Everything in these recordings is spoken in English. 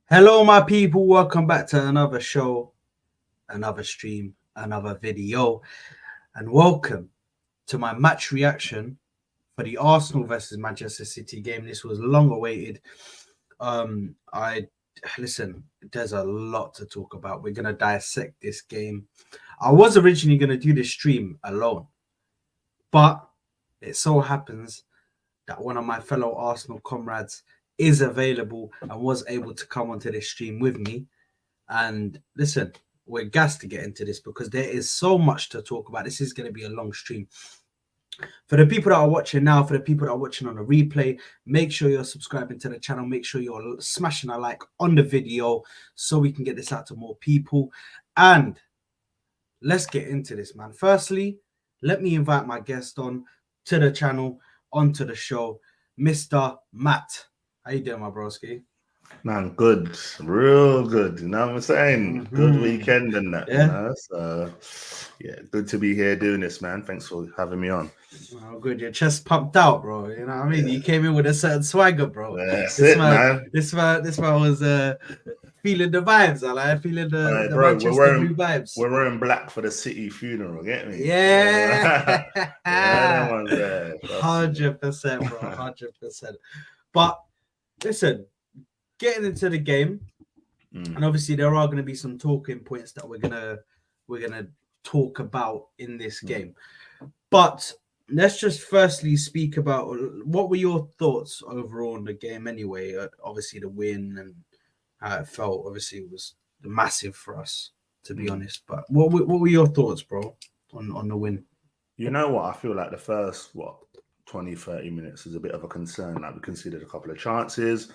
Hello, my people. Welcome back to another show, another stream, another video, and welcome to my match reaction for the Arsenal versus Manchester City game. This was long awaited. I listen. There's a lot to talk about. We're gonna dissect this game. I was originally gonna do this stream alone, but it so happens that one of my fellow Arsenal comrades is available and was able to come onto this stream with me. And listen, we're gassed to get into this because there is so much to talk about. This is going to be a long stream. For the people that are watching now, for the people that are watching on a replay, make sure you're subscribing to the channel. Make sure you're smashing a like on the video so we can get this out to more people. And let's get into this, man. Firstly, let me invite my guest on to the channel, onto the show, Mr. Matt. How you doing, my broski? Man, good, real good. You know what I'm saying? Good weekend and that, Yeah. you know. So, yeah, good to be here doing this, man. Thanks for having me on. Oh, good. Your chest pumped out, bro. You know what I mean? You came in with a certain swagger, bro. That's This it, man, man. this man was feeling the vibes. I like feeling the Bro, Manchester blue vibes. we're wearing black for the City funeral. Get me? Yeah, Yeah, that one's there. Trust me. 100%, bro. 100%. But listen, getting into the game, and obviously there are going to be some talking points that we're gonna talk about in this game. But let's just firstly speak about what were your thoughts overall on the game anyway. Obviously the win and how it felt obviously was massive for us, to be honest. But what were your thoughts, bro, on the win? You know what? I feel like the first 20, 30 minutes is a bit of a concern. Like we conceded a couple of chances,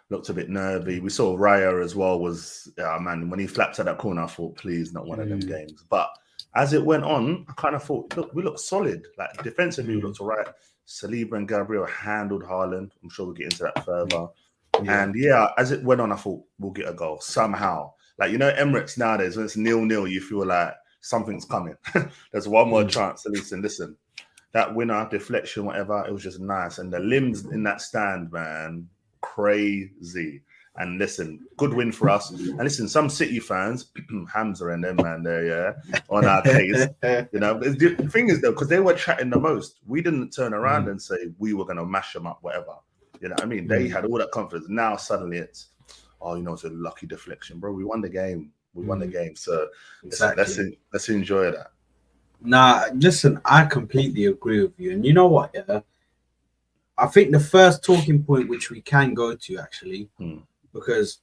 looked a bit nervy. We saw Raya as well was man, when he flapped at that corner, I thought, please, not one of them games. But as it went on, I kind of thought, look, we looked solid. Like defensively, we looked all right. Saliba and Gabriel handled Haaland. I'm sure we'll get into that further. And yeah, as it went on, I thought we'll get a goal somehow. Like, you know, Emirates nowadays, when it's 0-0, you feel like something's coming. There's one more chance. Listen, that winner, deflection, whatever, it was just nice. And the limbs in that stand, man, crazy. And listen, good win for us. And listen, some City fans, Hamza and them, man, they're on our case. You know, the thing is, though, because they were chatting the most, we didn't turn around and say we were going to mash them up, whatever. You know what I mean? They had all that confidence. Now suddenly it's, oh, you know, it's a lucky deflection, bro. We won the game. We won the game. So exactly. let's enjoy that. Nah, listen, I completely agree with you. And you know what? Yeah, I think the first talking point which we can go to actually, because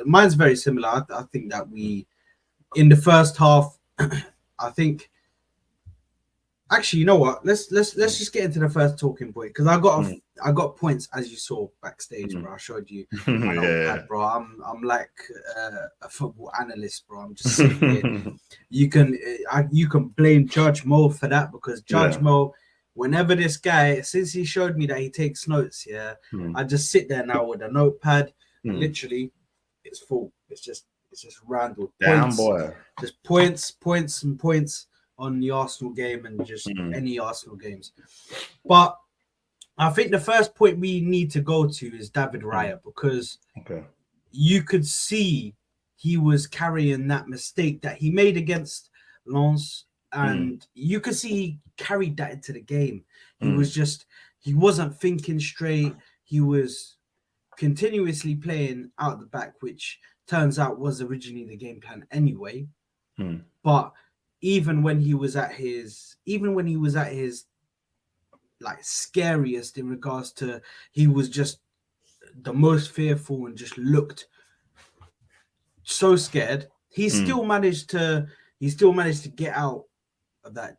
mine's very similar. I think that we, in the first half, I think. Actually, you know what? Let's just get into the first talking point because I got points as you saw backstage, bro. I showed you my notepad, bro. I'm like a football analyst, bro. I'm just sitting here. You can blame Judge Mo for that because Judge Mo, whenever this guy, since he showed me that he takes notes, I just sit there now with a notepad. And literally, it's full. It's just random points. Boy. Just points and points on the Arsenal game and just any Arsenal games. But I think the first point we need to go to is David Raya because you could see he was carrying that mistake that he made against Lens, and you could see he carried that into the game. He wasn't thinking straight. He was continuously playing out the back, which turns out was originally the game plan anyway. But even when he was at his like scariest in regards to he was just the most fearful and just looked so scared, he still managed to get out of that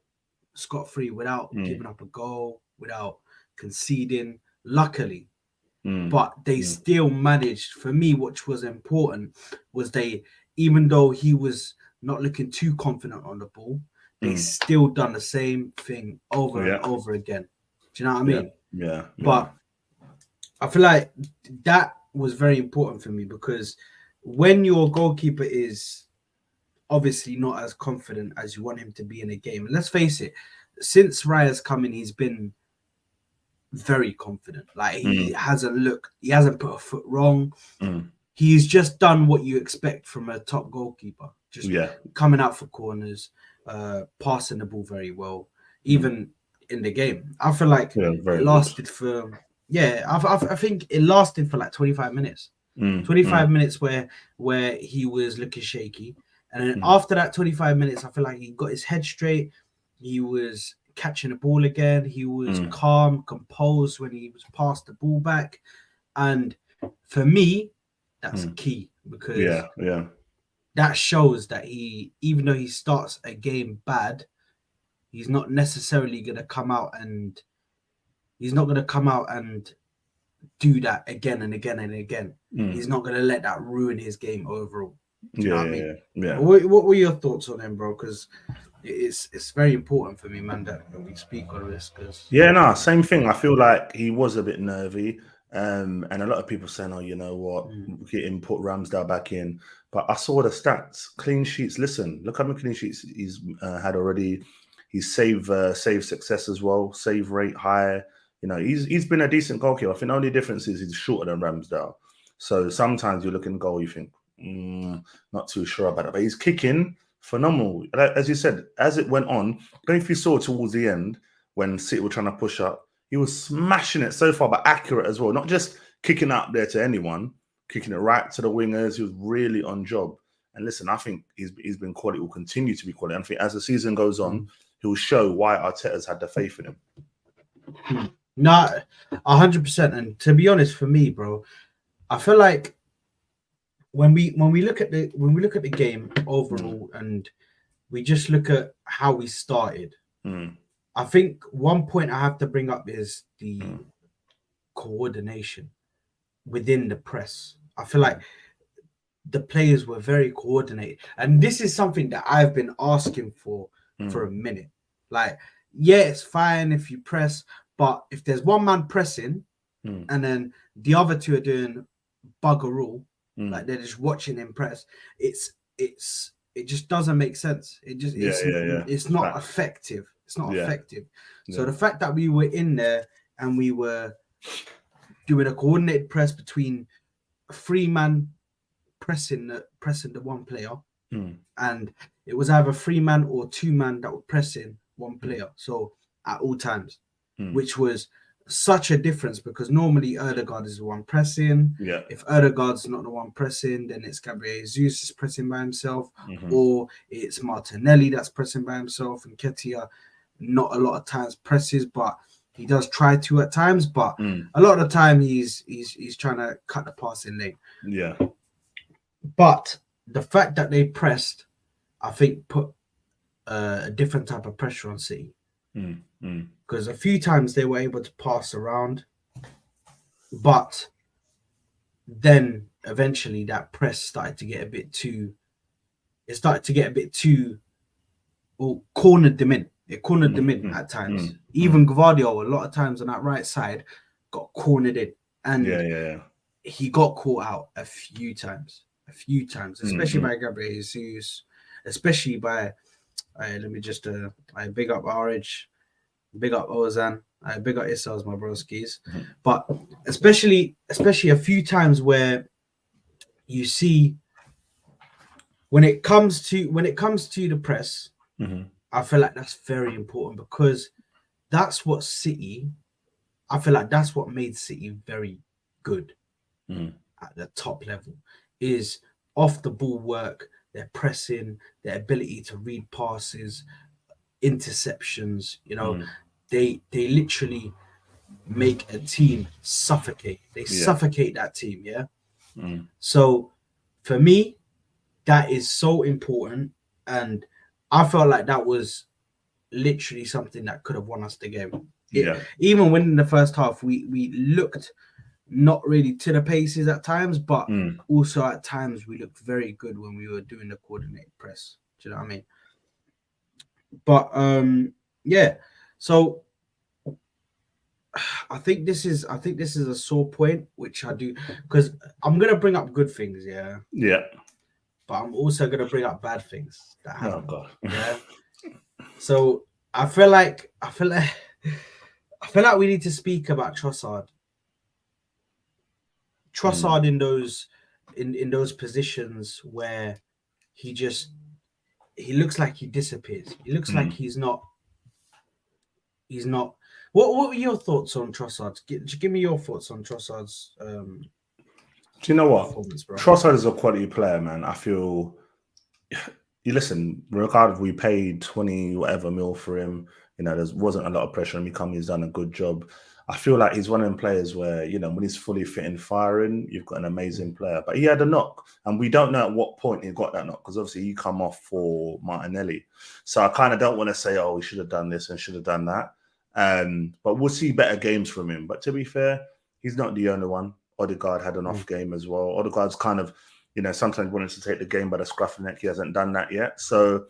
scot-free without giving up a goal, without conceding, luckily. But they still managed, for me, which was important, was even though he was not looking too confident on the ball, they still done the same thing over and over again. Do you know what I mean? Yeah. But I feel like that was very important for me because when your goalkeeper is obviously not as confident as you want him to be in a game, and let's face it, since Raya's come in, he's been very confident. Like he hasn't put a foot wrong. he's just done what you expect from a top goalkeeper, just Yeah. coming out for corners, passing the ball very well, even in the game. I feel like Yeah, it very good. lasted for I think it lasted for like 25 minutes. Mm, 25 mm, minutes where he was looking shaky. And then mm, after that 25 minutes, I feel like he got his head straight. He was catching the ball again. He was mm. calm, composed when he was passed the ball back. And for me, that's key because Yeah, yeah. that shows that even though he starts a game bad, he's not necessarily gonna come out and he's not gonna come out and do that again and again and again. Mm. He's not gonna let that ruin his game overall. Do you know Yeah, what I yeah, mean? yeah. Yeah. What were your thoughts on him, bro? Because it's very important for me, man, that we speak on this. Because Yeah, no, same thing. I feel like he was a bit nervy. And a lot of people saying, oh, you know what, get him, put Ramsdale back in. But I saw the stats, clean sheets. Listen, look how many clean sheets he's had already. He's save success as well, save rate high. You know, he's been a decent goalkeeper. I think the only difference is he's shorter than Ramsdale. So sometimes you look in goal, you think, not too sure about it. But he's kicking phenomenal. As you said, as it went on, I don't know if you saw towards the end, when City were trying to push up, he was smashing it so far, but accurate as well. Not just kicking out there to anyone, kicking it right to the wingers. He was really on job. And listen, I think he's been quality, will continue to be quality. And I think as the season goes on, he'll show why Arteta's had the faith in him. not 100%. And to be honest, for me, bro, I feel like when we look at the game overall, and we just look at how we started. I think one point I have to bring up is the coordination within the press. I feel like the players were very coordinated, and this is something that I've been asking for a minute. Like, yeah, it's fine if you press, but if there's one man pressing and then the other two are doing bugger all, like they're just watching him press, it just doesn't make sense. It's not effective. It's not effective. So the fact that we were in there and we were doing a coordinated press between a 3-man pressing the one player, and it was either 3-man or 2-man that were pressing one player. So at all times, which was such a difference because normally Erdegaard is the one pressing. Yeah. If Erdegaard's not the one pressing, then it's Gabriel Jesus is pressing by himself, or it's Martinelli that's pressing by himself, and Ketia not a lot of times presses, but he does try to at times. But a lot of the time he's trying to cut the passing lane. Yeah. But the fact that they pressed, I think, put a different type of pressure on City. Because a few times they were able to pass around, but then eventually that press started to get a bit too. It started to get a bit too, or cornered them in. It cornered them in at times. Even Gvardiol, a lot of times on that right side, got cornered in, and he got caught out a few times, especially by Gabriel Jesus, especially by. Let me just big up RH, big up Ozan, big up Issels, my broskies. But especially a few times where you see when it comes to the press, I feel like that's very important because that's what City. I feel like that's what made City very good at the top level is off the ball work, their pressing, their ability to read passes, interceptions. You know, they literally make a team suffocate. They suffocate that team. Yeah. So for me, that is so important, and I felt like that was literally something that could have won us the game. Even when in the first half we looked not really to the paces at times, but also at times we looked very good when we were doing the coordinated press. Do you know what I mean? But yeah. So I think this is a sore point, which I do because I'm gonna bring up good things, Yeah. but I'm also gonna bring up bad things that happen. Oh God. Yeah. So I feel like we need to speak about Trossard. In those in those positions where he looks like he disappears. He looks like Mm. he's not. What were your thoughts on Trossard? Give me your thoughts on Trossard's Do you know what? performance, bro. Trossard is a quality player, man. I feel you listen, regardless, we paid 20 whatever mil for him. You know, there wasn't a lot of pressure on him. He's done a good job. I feel like he's one of them players where, you know, when he's fully fit and firing, you've got an amazing player. But he had a knock, and we don't know at what point he got that knock because obviously he come off for Martinelli. So I kind of don't want to say, oh, he should have done this and should have done that. But we'll see better games from him. But to be fair, he's not the only one. Odegaard had an off game as well. Odegaard's kind of, you know, sometimes wanting to take the game by the scruff of the neck. He hasn't done that yet. So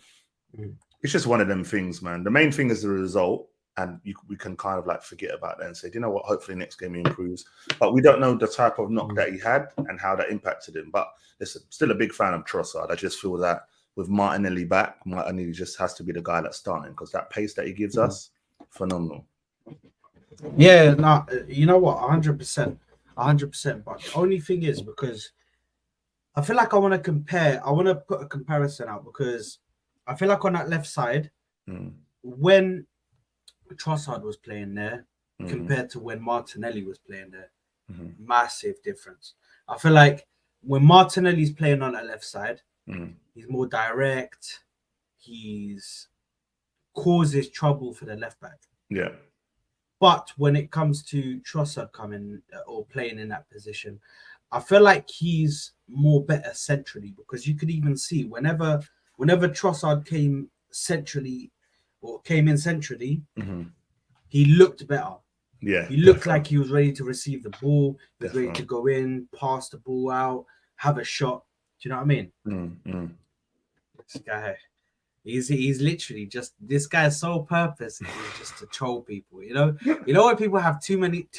it's just one of them things, man. The main thing is the result. And we can kind of like forget about that and say, you know what, hopefully next game he improves. But we don't know the type of knock that he had and how that impacted him. But listen, still a big fan of Trossard. I just feel that with Martinelli back, Martinelli just has to be the guy that's starting because that pace that he gives us, phenomenal. Yeah, no, you know what, 100%. 100%. But the only thing is because I feel like I want to put a comparison out because I feel like on that left side, when Trossard was playing there compared to when Martinelli was playing there, massive difference. I feel like when Martinelli's playing on that left side, he's more direct. He's causes trouble for the left back. Yeah. But when it comes to Trossard coming or playing in that position, I feel like he's more better centrally because you could even see whenever Trossard came centrally or came in centrally, he looked better. Yeah. He looked like he was ready to receive the ball, he was ready to go in, pass the ball out, have a shot. Do you know what I mean? This guy, he's literally just this guy's sole purpose is just to troll people. You know when people have too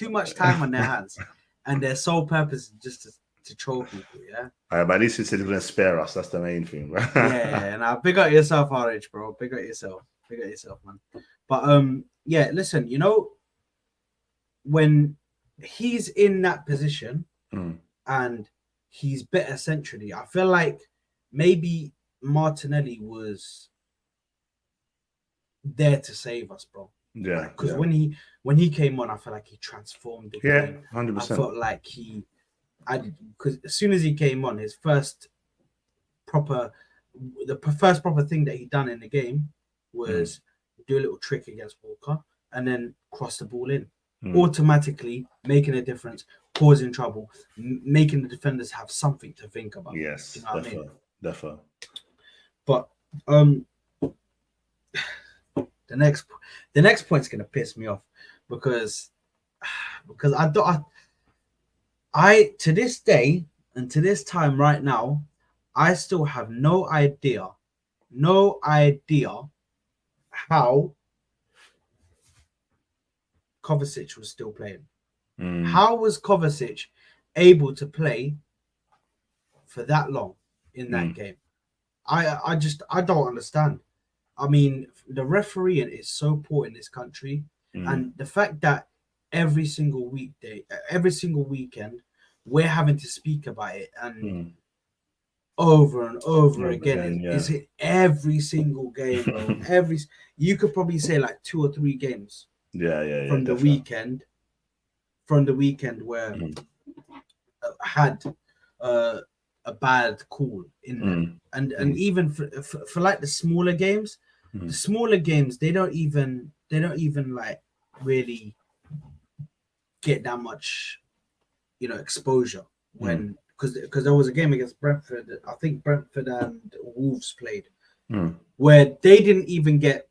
much time on their hands, and their sole purpose is just to troll people. Yeah. But at least he said he's gonna spare us. That's the main thing, right? Yeah. Now big up yourself, RH, bro. Big up yourself. Big up yourself, man. But yeah. Listen, you know, when he's in that position and he's better centrally, I feel like maybe Martinelli was there to save us, bro. Yeah. Because when he came on, I felt like he transformed the game. 100%. I felt like because as soon as he came on, his first proper thing that he done in the game was do a little trick against Walker and then cross the ball in, automatically making a difference, causing trouble, making the defenders have something to think about. Yes, you know what I mean? Definitely. But the next point's gonna piss me off because I to this day and to this time right now, I still have no idea how Kovacic was still playing. How was Kovacic able to play for that long in that game? I don't understand. I mean, the refereeing is so poor in this country, and the fact that every single weekend, we're having to speak about it and over and over again. Is it every single game, bro? You could probably say like 2 or 3 games. From the weekend where had a bad call in them, and even for like the smaller games, they don't even like really get that much, exposure when because there was a game against Brentford. I think Brentford and Wolves played where they didn't even get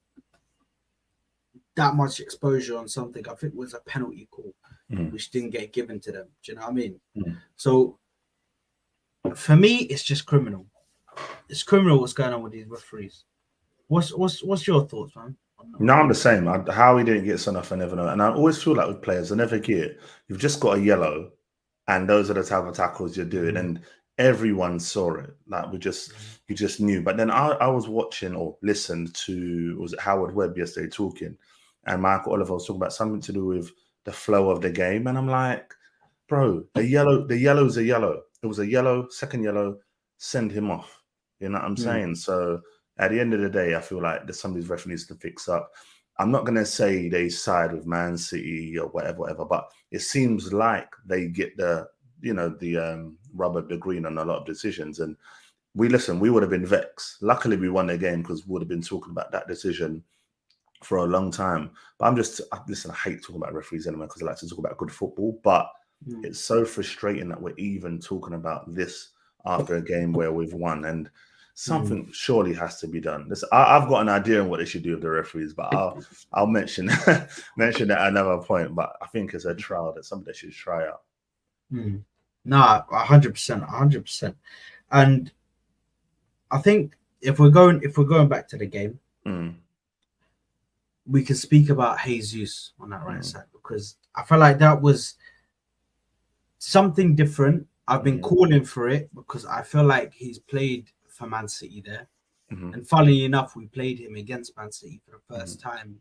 that much exposure on something. I think it was a penalty call which didn't get given to them. Do you know what I mean? So for me, it's just criminal. It's criminal what's going on with these referees. What's your thoughts, man? No, I'm the same. How he didn't get sent off, I never know. And I always feel like with players, I never get you've just got a yellow, and those are the type of tackles you're doing, and everyone saw it. Like you just knew. But then I was watching or listened to was it Howard Webb yesterday talking, and Michael Oliver was talking about something to do with the flow of the game, and I'm like, bro, the yellow's a yellow. it was a yellow, second yellow, send him off. You know what I'm saying? So at the end of the day, I feel like there's some of these referees to fix up. I'm not gonna say they side with Man City or whatever, but it seems like they get the rubber, the green on a lot of decisions. And we would have been vexed. Luckily, we won the game because we would have been talking about that decision for a long time. But listen, I hate talking about referees anyway because I like to talk about good football. But it's so frustrating that we're even talking about this after a game where we've won. And something surely has to be done. I've got an idea on what they should do with the referees, but I'll mention mention that at another point. But I think it's a trial that somebody should try out. No, 100%, 100%. And I think if we're going back to the game, we can speak about Jesus on that right side, because I feel like that was something different. I've been calling for it because I feel like he's played for Man City there. And funnily enough, we played him against Man City for the first time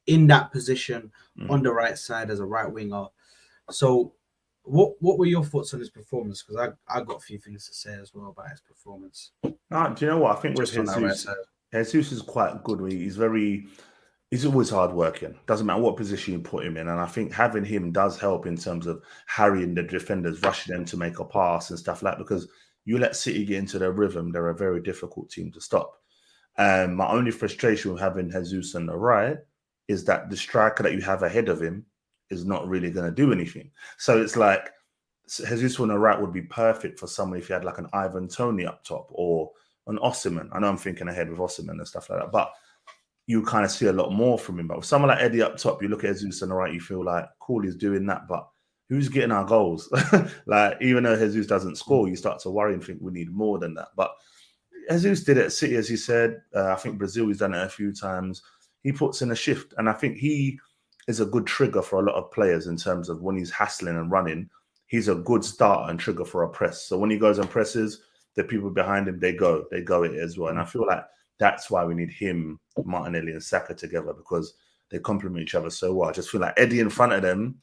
in that position on the right side as a right winger. So what were your thoughts on his performance? Because I got a few things to say as well about his performance. Do you know what? I think Just with Jesus, Jesus is quite good. He's always hard working. Doesn't matter what position you put him in. And I think having him does help in terms of harrying the defenders, rushing them to make a pass and stuff like that, because you let City get into their rhythm, they're a very difficult team to stop. My only frustration with having Jesus on the right is that the striker that you have ahead of him is not really going to do anything. So it's like Jesus on the right would be perfect for someone if you had like an Ivan Toney up top or an Osimhen. I know I'm thinking ahead with Osimhen and stuff like that, but you kind of see a lot more from him. But with someone like Eddie up top, you look at Jesus on the right, you feel like, cool, he's doing that, but who's getting our goals? Like, even though Jesus doesn't score, you start to worry and think we need more than that. But Jesus did it at City, as you said. I think Brazil, he's done it a few times. He puts in a shift, and I think he is a good trigger for a lot of players in terms of when he's hassling and running. He's a good starter and trigger for a press. So when he goes and presses, the people behind him, they go it as well. And I feel like that's why we need him, Martinelli and Saka together, because they complement each other so well. I just feel like Eddie in front of them,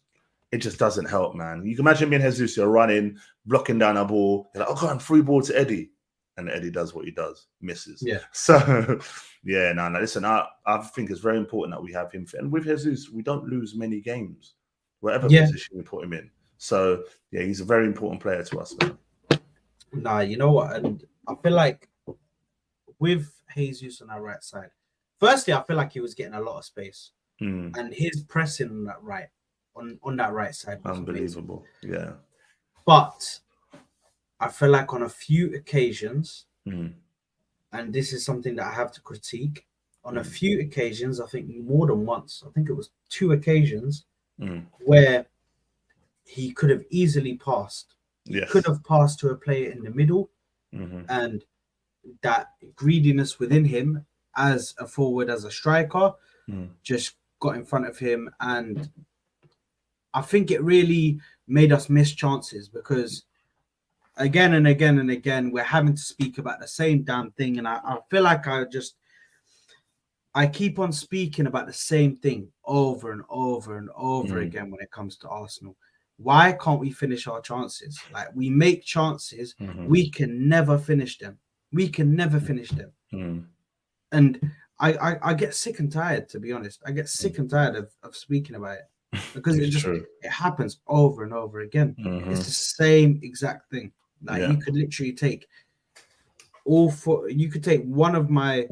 it just doesn't help, man. You can imagine me and Jesus, you're running, blocking down a ball. You're like, oh, God, free ball to Eddie. And Eddie does what he does, misses. Yeah. So, yeah, no, listen, I think it's very important that we have him fit. And with Jesus, we don't lose many games, whatever position we put him in. So, yeah, he's a very important player to us, man. Nah, you know what? And I feel like with Jesus on our right side, firstly, I feel like he was getting a lot of space. And his pressing on that right side was unbelievable. Amazing. Yeah. But I feel like on a few occasions, and this is something that I have to critique, on a few occasions, I think more than once, I think it was 2 occasions where he could have easily passed. He could have passed to a player in the middle, and that greediness within him as a forward, as a striker, just got in front of him. And I think it really made us miss chances, because again and again and again, we're having to speak about the same damn thing. And I feel like I keep on speaking about the same thing over and over and over again when it comes to Arsenal. Why can't we finish our chances? Like, we make chances, we can never finish them. We can never finish them. And I get sick and tired, to be honest. I get sick and tired of speaking about it, because it happens over and over again. It's the same exact thing. Like, you could literally take you could take one of my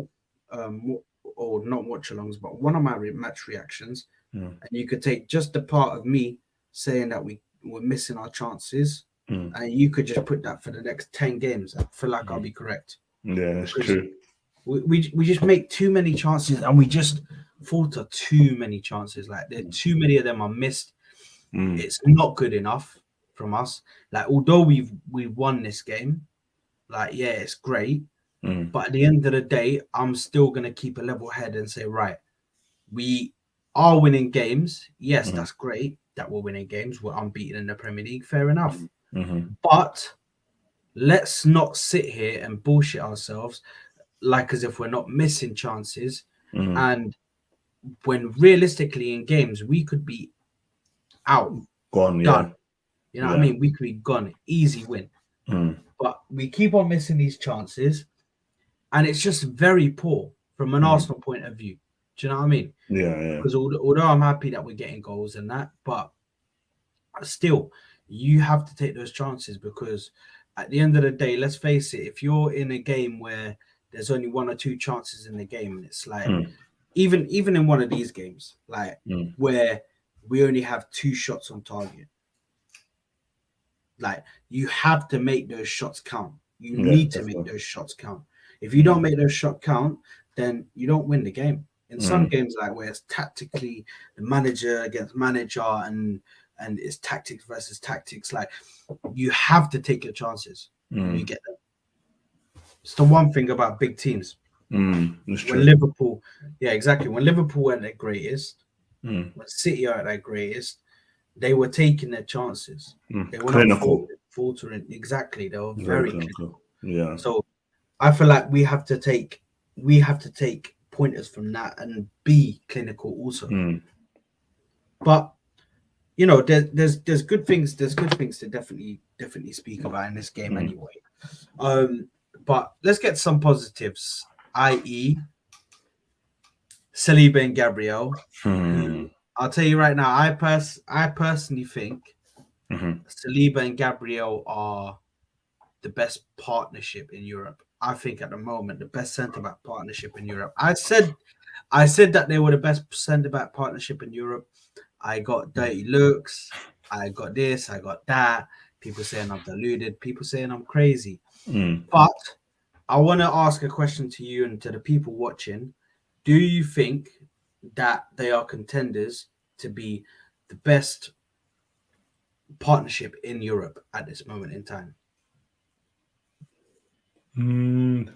or not watch alongs, but one of my match reactions, and you could take just the part of me saying that we were missing our chances, and you could just put that for the next 10 games. I feel like I'll be correct. Yeah, that's true. We just make too many chances, and we just falter too many chances. Like, too many of them are missed. It's not good enough from us. Like, although we've won this game, like, yeah, it's great. But at the end of the day, I'm still going to keep a level head and say, right, we are winning games. Yes, that's great that we're winning games. We're unbeaten in the Premier League. Fair enough. But let's not sit here and bullshit ourselves like as if we're not missing chances. And when realistically in games, we could be out. Gone, done. You know what I mean? We could be gone. Easy win. Mm. but we keep on missing these chances, and it's just very poor from an Mm. Arsenal point of view. Do you know what I mean? Yeah, yeah. Because although I'm happy that we're getting goals and that, but still, you have to take those chances because at the end of the day, let's face it, if you're in a game where there's only one or two chances in the game, and it's like Mm. even in one of these games, like Mm. where we only have two shots on target, like you have to make those shots count. You Yeah, need to make definitely. those shots count. If you don't Mm. make those shots count, then you don't win the game. In some Mm. games, like where it's tactically the manager against manager and it's tactics versus tactics, like you have to take your chances when you Mm. get them. It's the one thing about big teams. Mm. It's When true. Liverpool, yeah, exactly. When Liverpool were at their greatest, Mm. when City are at their greatest, they were taking their chances. Mm. They were not Clinical. faltering. Exactly, they were Very very clinical. clinical. Yeah. So I feel like we have to take pointers from that and be clinical also. Mm. But there's good things. There's good things to definitely speak about in this game Mm. anyway. But let's get some positives, i.e., Saliba and Gabriel, who Mm. I'll tell you right now, I personally think Mm. Saliba and Gabriel are the best partnership in Europe. I think at the moment the best centre back partnership in Europe. I said that they were the best centre back partnership in Europe. I got dirty looks. I got this. I got that. People saying I'm deluded. People saying I'm crazy. Mm. But I want to ask a question to you and to the people watching. Do you think that they are contenders to be the best partnership in Europe at this moment in time? Mm.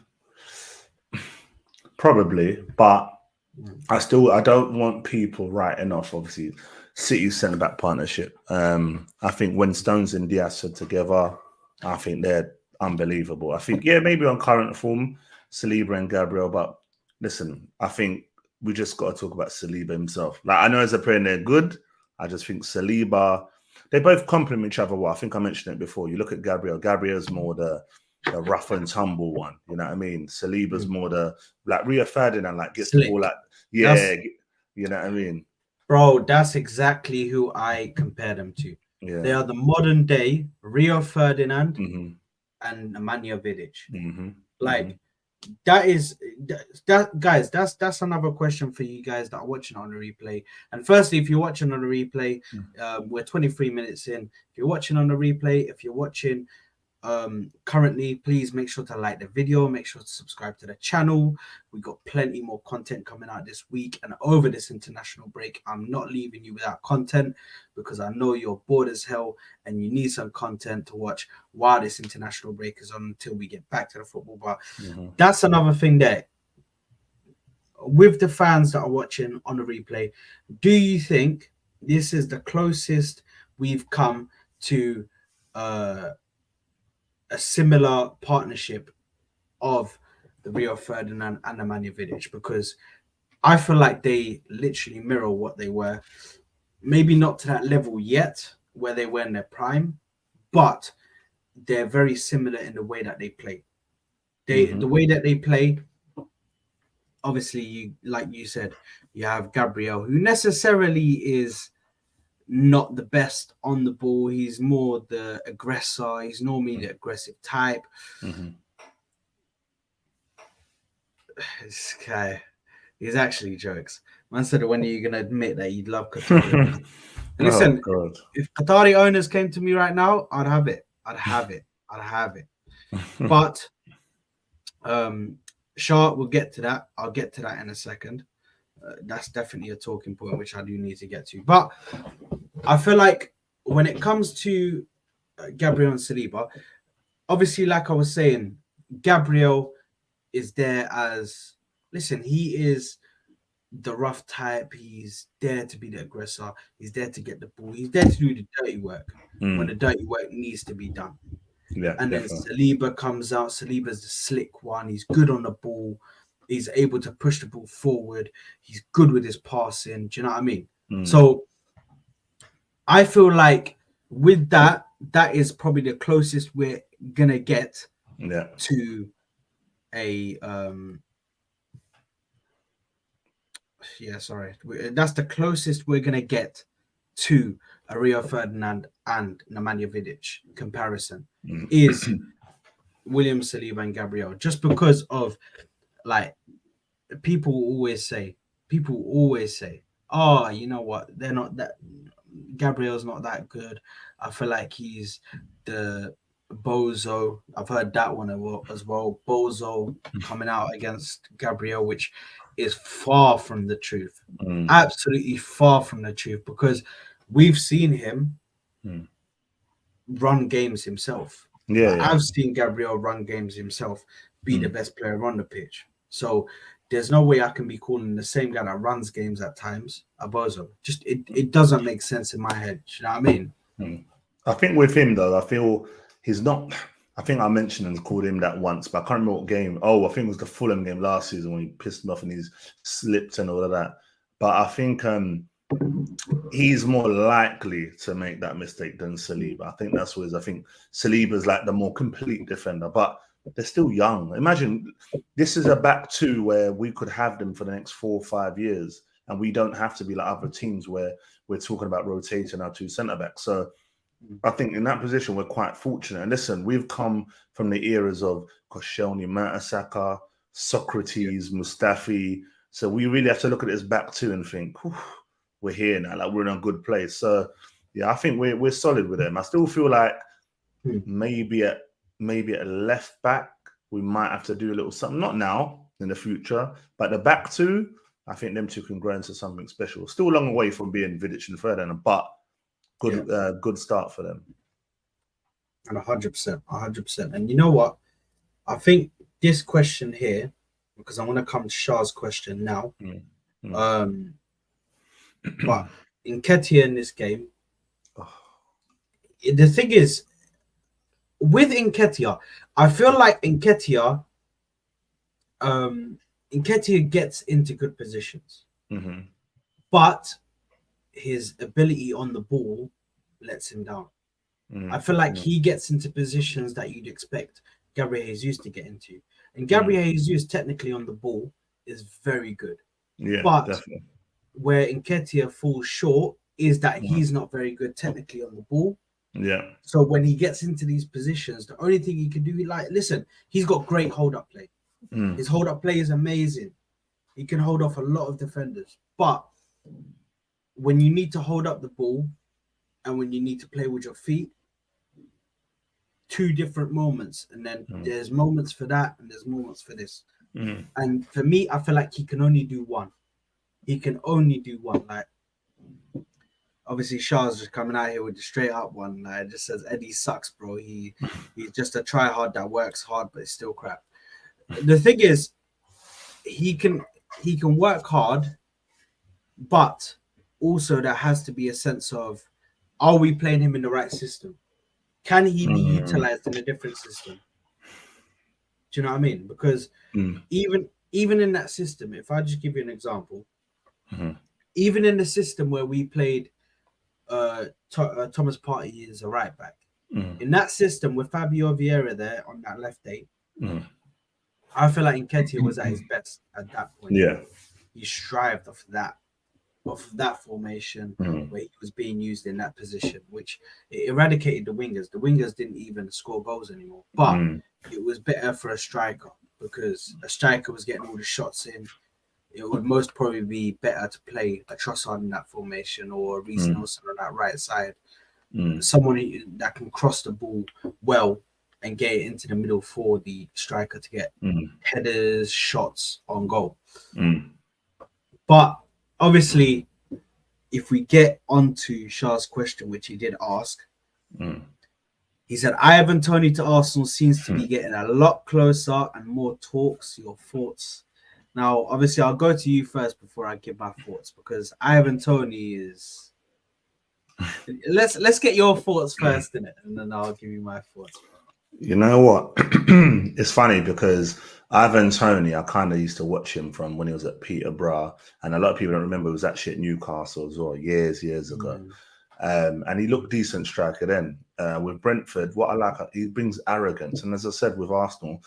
Probably, but Mm. I don't want people writing off obviously City centre back partnership. I think when Stones and Diaz are together, I think they're unbelievable. I think maybe on current form, Saliba and Gabriel, but listen, I think we just got to talk about Saliba himself. Like I know as a player they're good. I just think Saliba, they both complement each other well. I think I mentioned it before. You look at Gabriel. Gabriel's more the rough and tumble one. You know what I mean? Saliba's Mm. more the like Rio Ferdinand, like gets the ball Slick. like yeah, That's you know what I mean? Bro, that's exactly who I compare them to. They Yeah. are the modern day Rio Ferdinand Hmm. and Nemanja Vidic. Hmm. Hmm. Like that is that guys, that's another question for you guys that are watching on the replay. And firstly, if you're watching on the replay, we're 23 minutes in. If you're watching on the replay, if you're watching currently, please make sure to like the video, make sure to subscribe to the channel. We got plenty more content coming out this week and over this international break. I'm not leaving you without content because I know you're bored as hell and you need some content to watch while this international break is on until we get back to the football. But Hmm. that's another thing there with the fans that are watching on the replay. Do you think this is the closest we've come to uh a similar partnership of the Rio Ferdinand and Nemanja Vidic? Because I feel like they literally mirror what they were. Maybe not to that level yet, where they were in their prime, but they're very similar in the way that they play. The Hmm. way that they play, obviously, you like you said, you have Gabriel, who necessarily is not the best on the ball. He's more the aggressor. He's normally the aggressive type. Hmm. This guy, he's actually jokes. Man said, when are you going to admit that you'd love Qatari owners? And Oh listen, God. if Qatari owners came to me right now, I'd have it. I'd have it. I'd have it. But um, Shah, we'll get to that. I'll get to that in a second. That's definitely a talking point which I do need to get to. But I feel like when it comes to Gabriel and Saliba, obviously, like I was saying, Gabriel is there as listen. He is the rough type. He's there to be the aggressor. He's there to get the ball. He's there to do the dirty work when the Mm. dirty work needs to be done. Yeah, And then definitely. Saliba comes out. Saliba's the slick one. He's good on the ball. He's able to push the ball forward. He's good with his passing. Do you know what I mean? Mm. So I feel like with that, that is probably the closest we're gonna get Yeah. to a that's the closest we're gonna get to a Rio Ferdinand and Nemanja Vidic comparison Mm. is William Saliba and Gabriel, just because of like people always say, oh, you know what, they're not that Gabriel's not that good. I feel like he's the bozo. I've heard that one as well. Bozo coming out against Gabriel, which is far from the truth. Mm. Absolutely far from the truth, because we've seen him Mm. run games himself. Yeah, Like, yeah. I've seen Gabriel run games himself, be the Mm. best player on the pitch. So there's no way I can be calling the same guy that runs games at times a bozo. Just it doesn't make sense in my head. You know what I mean? Mm. I think with him though, I feel he's not. I think I mentioned and called him that once, but I can't remember what game. Oh, I think it was the Fulham game last season when he pissed him off and he's slipped and all of that. But I think he's more likely to make that mistake than Saliba. I think that's what it is. I think Saliba's like the more complete defender, but they're still young. Imagine this is a back two where we could have them for the next 4 or 5 years, and we don't have to be like other teams where we're talking about rotating our two centre backs. So I think in that position we're quite fortunate. And listen, we've come from the eras of Koscielny, Mertesacker, Socrates, Mustafi. So we really have to look at this back two and think, we're here now, like we're in a good place. So yeah, I think we're solid with them. I still feel like maybe at left back we might have to do a little something. Not now, in the future, but the back two, I think them two can grow into something special. Still a long way from being Vidic and Ferdinand, but good start for them. And 100%. And you know what? I think this question here, because I want to come to Shah's question now. But Nketiah in this game, the thing is, with Nketiah, I feel like Nketiah gets into good positions, but his ability on the ball lets him down. I feel like he gets into positions that you'd expect Gabriel Jesus to get into. And Gabriel Jesus, technically on the ball, is very good. Yeah, but definitely. Where Nketiah falls short is that he's not very good technically on the ball. Yeah. So when he gets into these positions, the only thing he can do, like, listen, he's got great hold-up play. His hold-up play is amazing. He can hold off a lot of defenders. But when you need to hold up the ball and when you need to play with your feet, two different moments. And then there's moments for that and there's moments for this. And for me, I feel like he can only do one. He can only do one. Like, obviously, Shah's just coming out here with the straight up one. Like, it just says Eddie sucks, bro. He's just a try hard that works hard, but it's still crap. The thing is, he can work hard, but also there has to be a sense of, are we playing him in the right system? Can he be utilized in a different system? Do you know what I mean? Because even in that system, if I just give you an example, even in the system where we played Thomas Partey as a right back, in that system with Fabio Vieira there on that left eight, I feel like Nketiah was at his best at that point. Yeah, he strived off that formation where he was being used in that position, which it eradicated the wingers. The wingers didn't even score goals anymore, but it was better for a striker because a striker was getting all the shots in. It would most probably be better to play a Trossard in that formation or a Reece Nelson on that right side. Someone that can cross the ball well and get it into the middle for the striker to get headers, shots on goal. But obviously, if we get onto Shah's question, which he did ask, he said, Ivan Toney to Arsenal seems to be getting a lot closer and more talks. Your thoughts? Now, obviously, I'll go to you first before I give my thoughts because Ivan Toney is. Let's get your thoughts first in it, and then I'll give you my thoughts. You know what? It's funny because Ivan Toney, I kind of used to watch him from when he was at Peterborough, and a lot of people don't remember he was actually at Newcastle as well years ago. And he looked decent striker then. With Brentford, what I like, he brings arrogance. And as I said with Arsenal,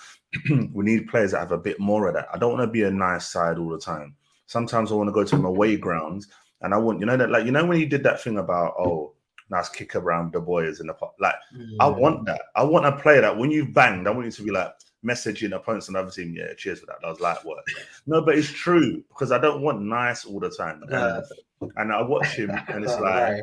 we need players that have a bit more of that. I don't want to be a nice side all the time. Sometimes I want to go to them away grounds, and I want, that, like, when you did that thing about, oh, nice kick around the boys in the pot. Like, I want that. I want a player that when you've banged, I want you to be like messaging opponents and other team, yeah, cheers for that. That was light work. No, but it's true, because I don't want nice all the time. And I watch him, and it's like, Right.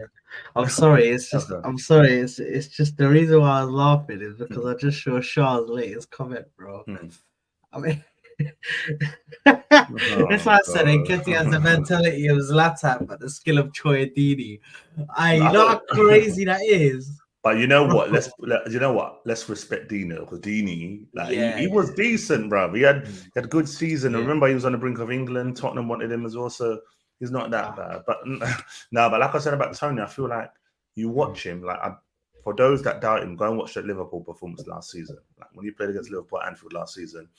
I'm sorry. It's just Okay. I'm sorry. It's just the reason why I was laughing is because I just saw Shah's latest comment, bro. I mean, that's why I said Nketiah has the mentality of Zlatan, but the skill of Dini. You know how crazy that is. But you know Bro. what? Let's respect Dino, because Dini, like, Yeah, he was decent, bro. He had a good season. Yeah. Remember, he was on the brink of England. Tottenham wanted him as well, so he's not that bad. But no, but like I said about Tony, I feel like you watch him. Like, for those that doubt him, go and watch the Liverpool performance last season. Like, when he played against Liverpool at Anfield last season,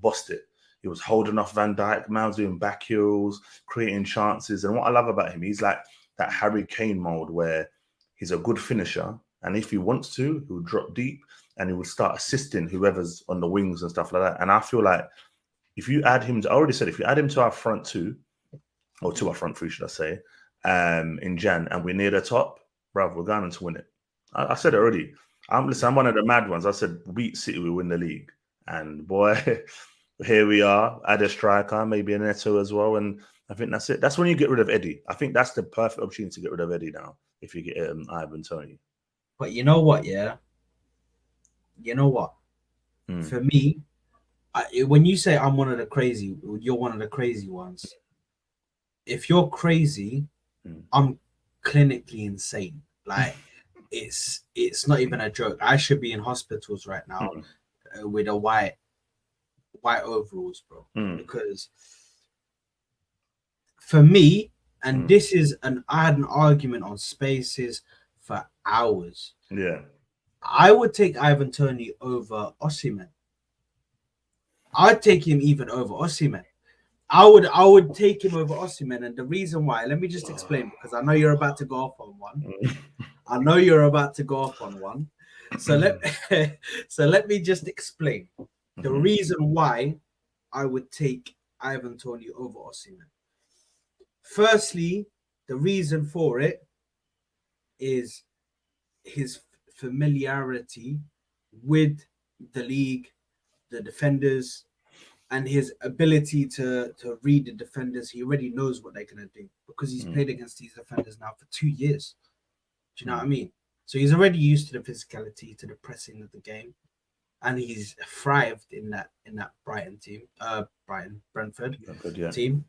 bossed it. He was holding off Van Dijk. Man was doing back heels, creating chances. And what I love about him, he's like that Harry Kane mold where he's a good finisher. And if he wants to, he'll drop deep and he will start assisting whoever's on the wings and stuff like that. And I feel like if you add him, I already said, if you add him to our front two, or to our front three, should I say, in Jan, and we're near the top, bruv, we're going to win it. I said it already. I'm one of the mad ones. I said, beat City, we win the league. And boy, here we are. Add a striker, maybe a Neto as well. And I think that's it. That's when you get rid of Eddie. I think that's the perfect opportunity to get rid of Eddie now, if you get Ivan Toney. But you know what? Yeah. You know what? For me, when you say I'm one of the crazy, you're one of the crazy ones. If you're crazy, I'm clinically insane. Like, it's not even a joke. I should be in hospitals right now with a white overalls, bro. Because for me, and this is I had an argument on Spaces for hours. Yeah. I would take Ivan Toney over Osimhen. I'd take him even over Osimhen. I would take him over Osimhen, and the reason why, let me just explain, because I know you're about to go off on one. So let me just explain the reason why I would take Ivan Toney over Osimhen. Firstly, the reason for it is his familiarity with the league, the defenders, and his ability to read the defenders. He already knows what they're going to do because he's played against these defenders now for 2 years. Do you know what I mean? So he's already used to the physicality, to the pressing of the game, and he's thrived in that Brentford team.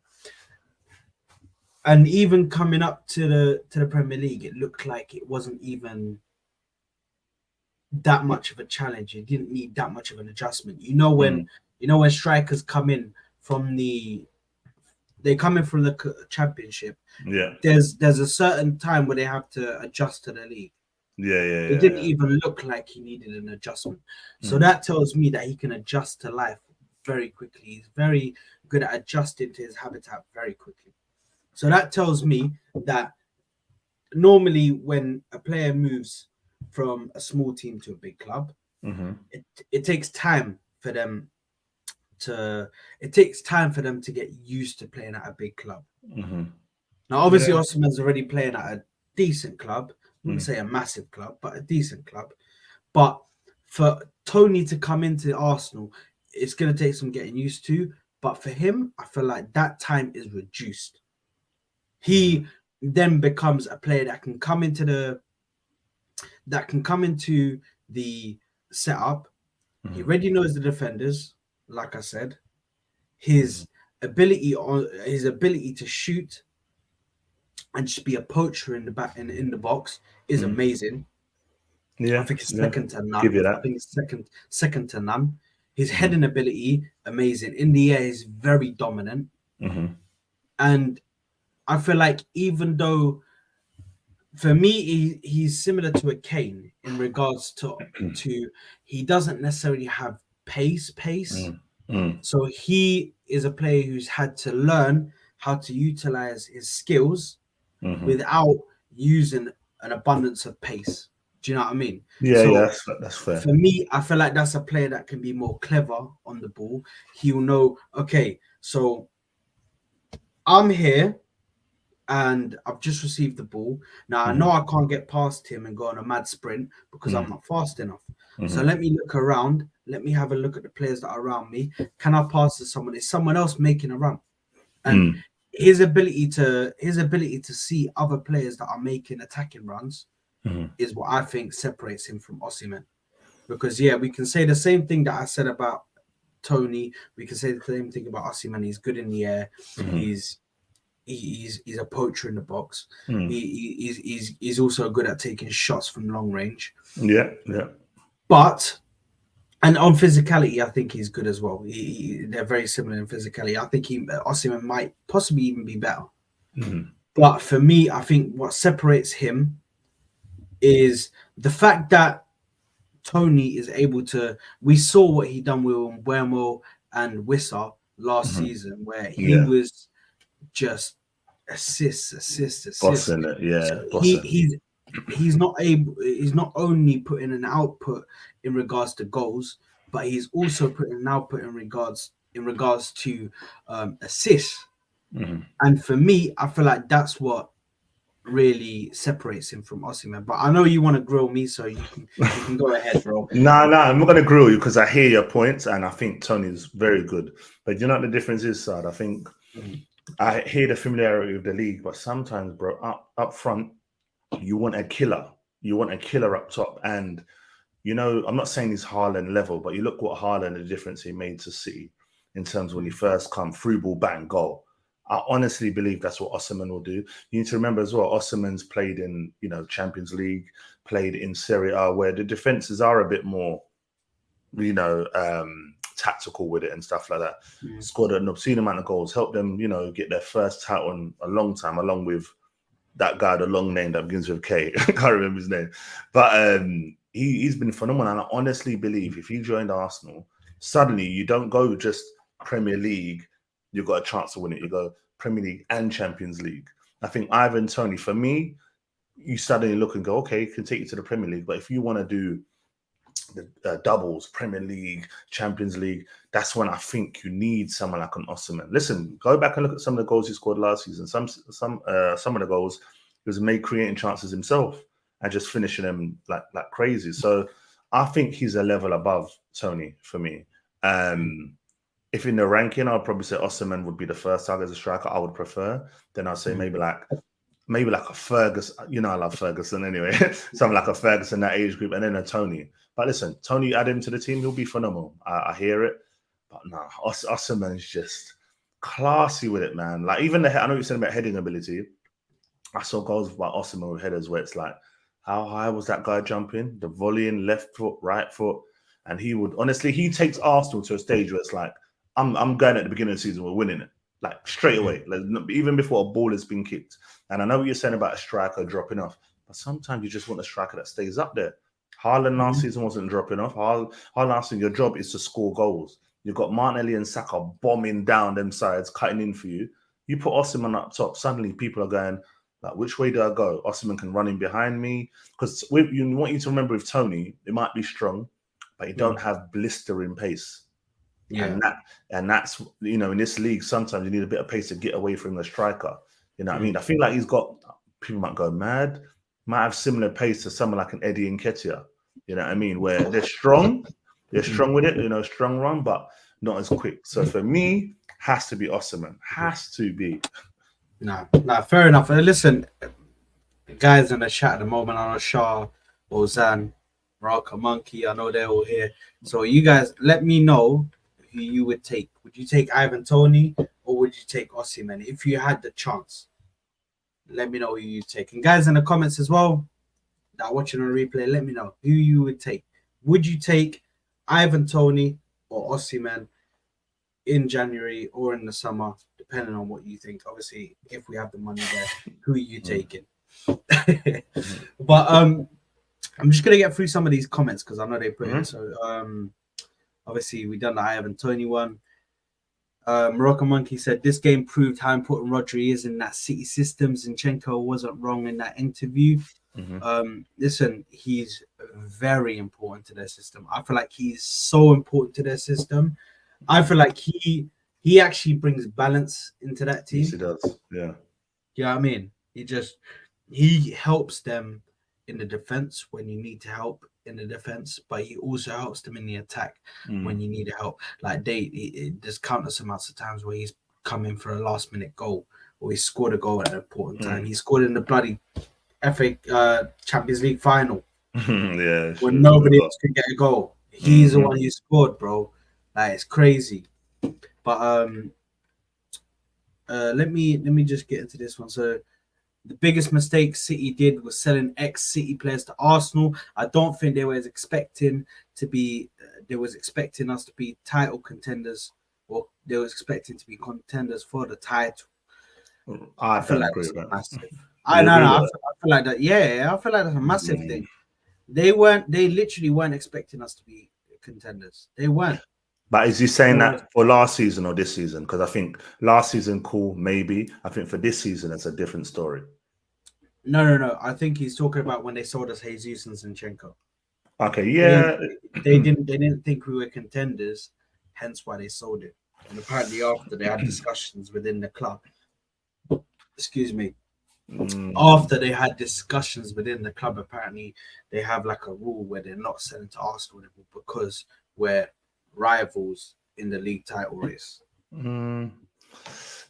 And even coming up to the Premier League, it looked like it wasn't even that much of a challenge. It didn't need that much of an adjustment. When strikers come in from the Championship, there's a certain time where they have to adjust to the league. It didn't even look like he needed an adjustment. So that tells me that he can adjust to life very quickly. He's very good at adjusting to his habitat very quickly. So that tells me that normally when a player moves from a small team to a big club, it takes time for them to get used to playing at a big club. Now, obviously, Osimhen's already playing at a decent club. I wouldn't say a massive club, but a decent club. But for Toney to come into Arsenal, it's going to take some getting used to. But for him, I feel like that time is reduced. He then becomes a player that can come into the setup. He already knows the defenders, like I said. His ability to shoot and just be a poacher in the back in the box is amazing. I think it's second to none. Give you that. I think it's second to none. His heading ability, amazing. In the air, is very dominant. And I feel like even though, for me, he's similar to a Kane in regards to he doesn't necessarily have pace. So he is a player who's had to learn how to utilize his skills without using an abundance of pace. Do you know what I mean? Yeah, So that's fair. for me, I feel like that's a player that can be more clever on the ball. He'll know, okay, so I'm here and I've just received the ball. Now I know I can't get past him and go on a mad sprint because I'm not fast enough. So let me look around. Let me have a look at the players that are around me. Can I pass to someone? Is someone else making a run? And his ability to see other players that are making attacking runs is what I think separates him from Osimhen. Because yeah, we can say the same thing that I said about Tony. We can say the same thing about Osimhen. He's good in the air. He's he's a poacher in the box. He's also good at taking shots from long range. Yeah, yeah. But and on physicality, I think he's good as well. They're very similar in physicality. I think Osimhen might possibly even be better. But for me, I think what separates him is the fact that Tony is able to. We saw what he done with Mbeumo and Wissa last season, where he Yeah. was just assists. Bossing it, yeah, So bossing. he's not only putting an output in regards to goals, but he's also putting an output in regards to assists. And for me, I feel like that's what really separates him from Osimhen. But I know you want to grill me, so you can go ahead, bro. No, I'm not going to grill you because I hear your points and I think Tony's very good. But you know what the difference is, Sad? I think I hear the familiarity of the league, but sometimes, bro, up front, you want a killer. You want a killer up top. And, you know, I'm not saying he's Haaland level, but you look what Haaland, the difference he made to City in terms of when he first come, through ball, bang, goal. I honestly believe that's what Osimhen will do. You need to remember as well, Osimhen's played in, you know, Champions League, played in Serie A, where the defenses are a bit more, you know, tactical with it and stuff like that. Scored an obscene amount of goals, helped them, you know, get their first title in a long time, along with that guy, the long name that begins with K. I can't remember his name. But he's been phenomenal. And I honestly believe if he joined Arsenal, suddenly you don't go just Premier League, you've got a chance to win it. You go Premier League and Champions League. I think Ivan Toney, for me, you suddenly look and go, okay, can take you to the Premier League. But if you want to do the doubles, Premier League, Champions League, that's when I think you need someone like an Osimhen. Listen, go back and look at some of the goals he scored last season. Some of the goals he was made creating chances himself and just finishing them like crazy. So I think he's a level above Tony for me. If in the ranking, I'd probably say Osimhen would be the first target as a striker I would prefer. Then I'd say maybe like a Ferguson. You know, I love Ferguson anyway. Something like a Ferguson, that age group, and then a Tony. But listen, Tony, add him to the team, he'll be phenomenal. I hear it. But no, Osimhen's just classy with it, man. Like even I know you said about heading ability. I saw goals by Osimhen with headers where it's like, how high was that guy jumping? The volleying, left foot, right foot. And he would, honestly, he takes Arsenal to a stage where it's like, I'm going at the beginning of the season, we're winning it. Like straight away, like, even before a ball has been kicked. And I know what you're saying about a striker dropping off, but sometimes you just want a striker that stays up there. Haaland last season wasn't dropping off. Haaland last season, your job is to score goals. You've got Martinelli and Saka bombing down them sides, cutting in for you. You put Osimhen up top, suddenly people are going, like, which way do I go? Osimhen can run in behind me. Because you want you to remember with Tony, it might be strong, but you don't have blistering pace. Yeah. And that's, you know, in this league, sometimes you need a bit of pace to get away from the striker. You know what I mean? I feel like he's got, people might go mad, might have similar pace to someone like an Eddie Nketiah. You know what I mean? Where they're strong with it, you know, strong run, but not as quick. So for me, has to be Osimhen. Has to be. No, fair enough. Listen, guys in the chat at the moment, I know Shah, Ozan, Raka Monkey, I know they're all here. So you guys, let me know who you would take. Would you take Ivan Toney or would you take Osimhen if you had the chance? Let me know who you take. And guys in the comments as well that are watching on replay, let me know who you would take. Would you take Ivan Toney or Osimhen in January or in the summer, depending on what you think? Obviously, if we have the money there, who are you taking? But I'm just gonna get through some of these comments because I know they put in. So obviously we done the Ivan Toney one. Morocco Monkey said this game proved how important Rodri is in that City system. Zinchenko wasn't wrong in that interview. Listen, he's very important to their system. I feel like he's so important to their system. I feel like he actually brings balance into that Yes, team. he does. Yeah. You know what I mean? He helps them in the defense when you need to help in the defense, but he also helps them in the attack when you need help. Like there's countless amounts of times where he's come in for a last minute goal or he scored a goal at an important time. He scored in the bloody FA Champions League final Yeah, when sure. nobody else could get a goal. He's the Mm-hmm. one who scored, bro. Like it's crazy. But let me just get into this one. So the biggest mistake City did was selling ex-City players to Arsenal. I don't think they was expecting to be. They was expecting us to be title contenders, or they was expecting to be contenders for the title. I I feel don't like agree that's with that. massive. I You no agree no. with I feel like that. Yeah, I feel like that's a massive that? thing. They weren't. They literally weren't expecting us to be contenders. They weren't. But is he saying They were, that for last season or this season? Because I think last season, cool, maybe. I think for this season, it's a different story. no. I think he's talking about when they sold us Jesus and Zinchenko. Okay, They didn't. yeah. They didn't. They didn't think we were contenders, hence why they sold it. And apparently, after they had discussions within the club, excuse me, after they had discussions within the club, apparently they have like a rule where they're not selling to Arsenal anymore because we're rivals in the league title race. Mm,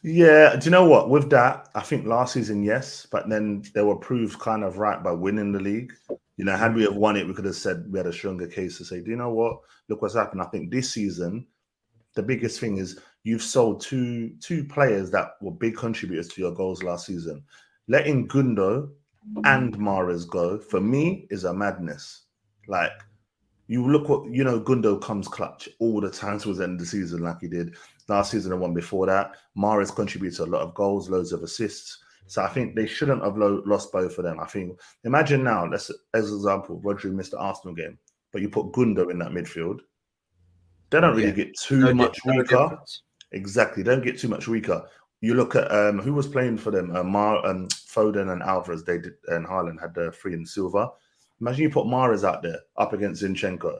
yeah, do you know what? With that, I think last season, yes, but then they were proved kind of right by winning the league. You know, had we have won it, we could have said we had a stronger case to say, do you know what? Look what's happened. I think this season, the biggest thing is you've sold two players that were big contributors to your goals last season. Letting Gundo and Mahrez go for me is a madness. Like you look what Gundo comes clutch all the time towards the end of the season, like he did last season and one before that. Mahrez contributes a lot of goals, loads of assists. So I think they shouldn't have lost both of them. I think imagine now, let's as an example, Rodri missed the Arsenal game, but you put Gundo in that midfield. They don't really Yeah, get too much no weaker. difference. Exactly, don't get too much weaker. You look at who was playing for them, Foden and Alvarez. They did, and Haaland had the three in silver. Imagine you put Mahrez out there up against Zinchenko.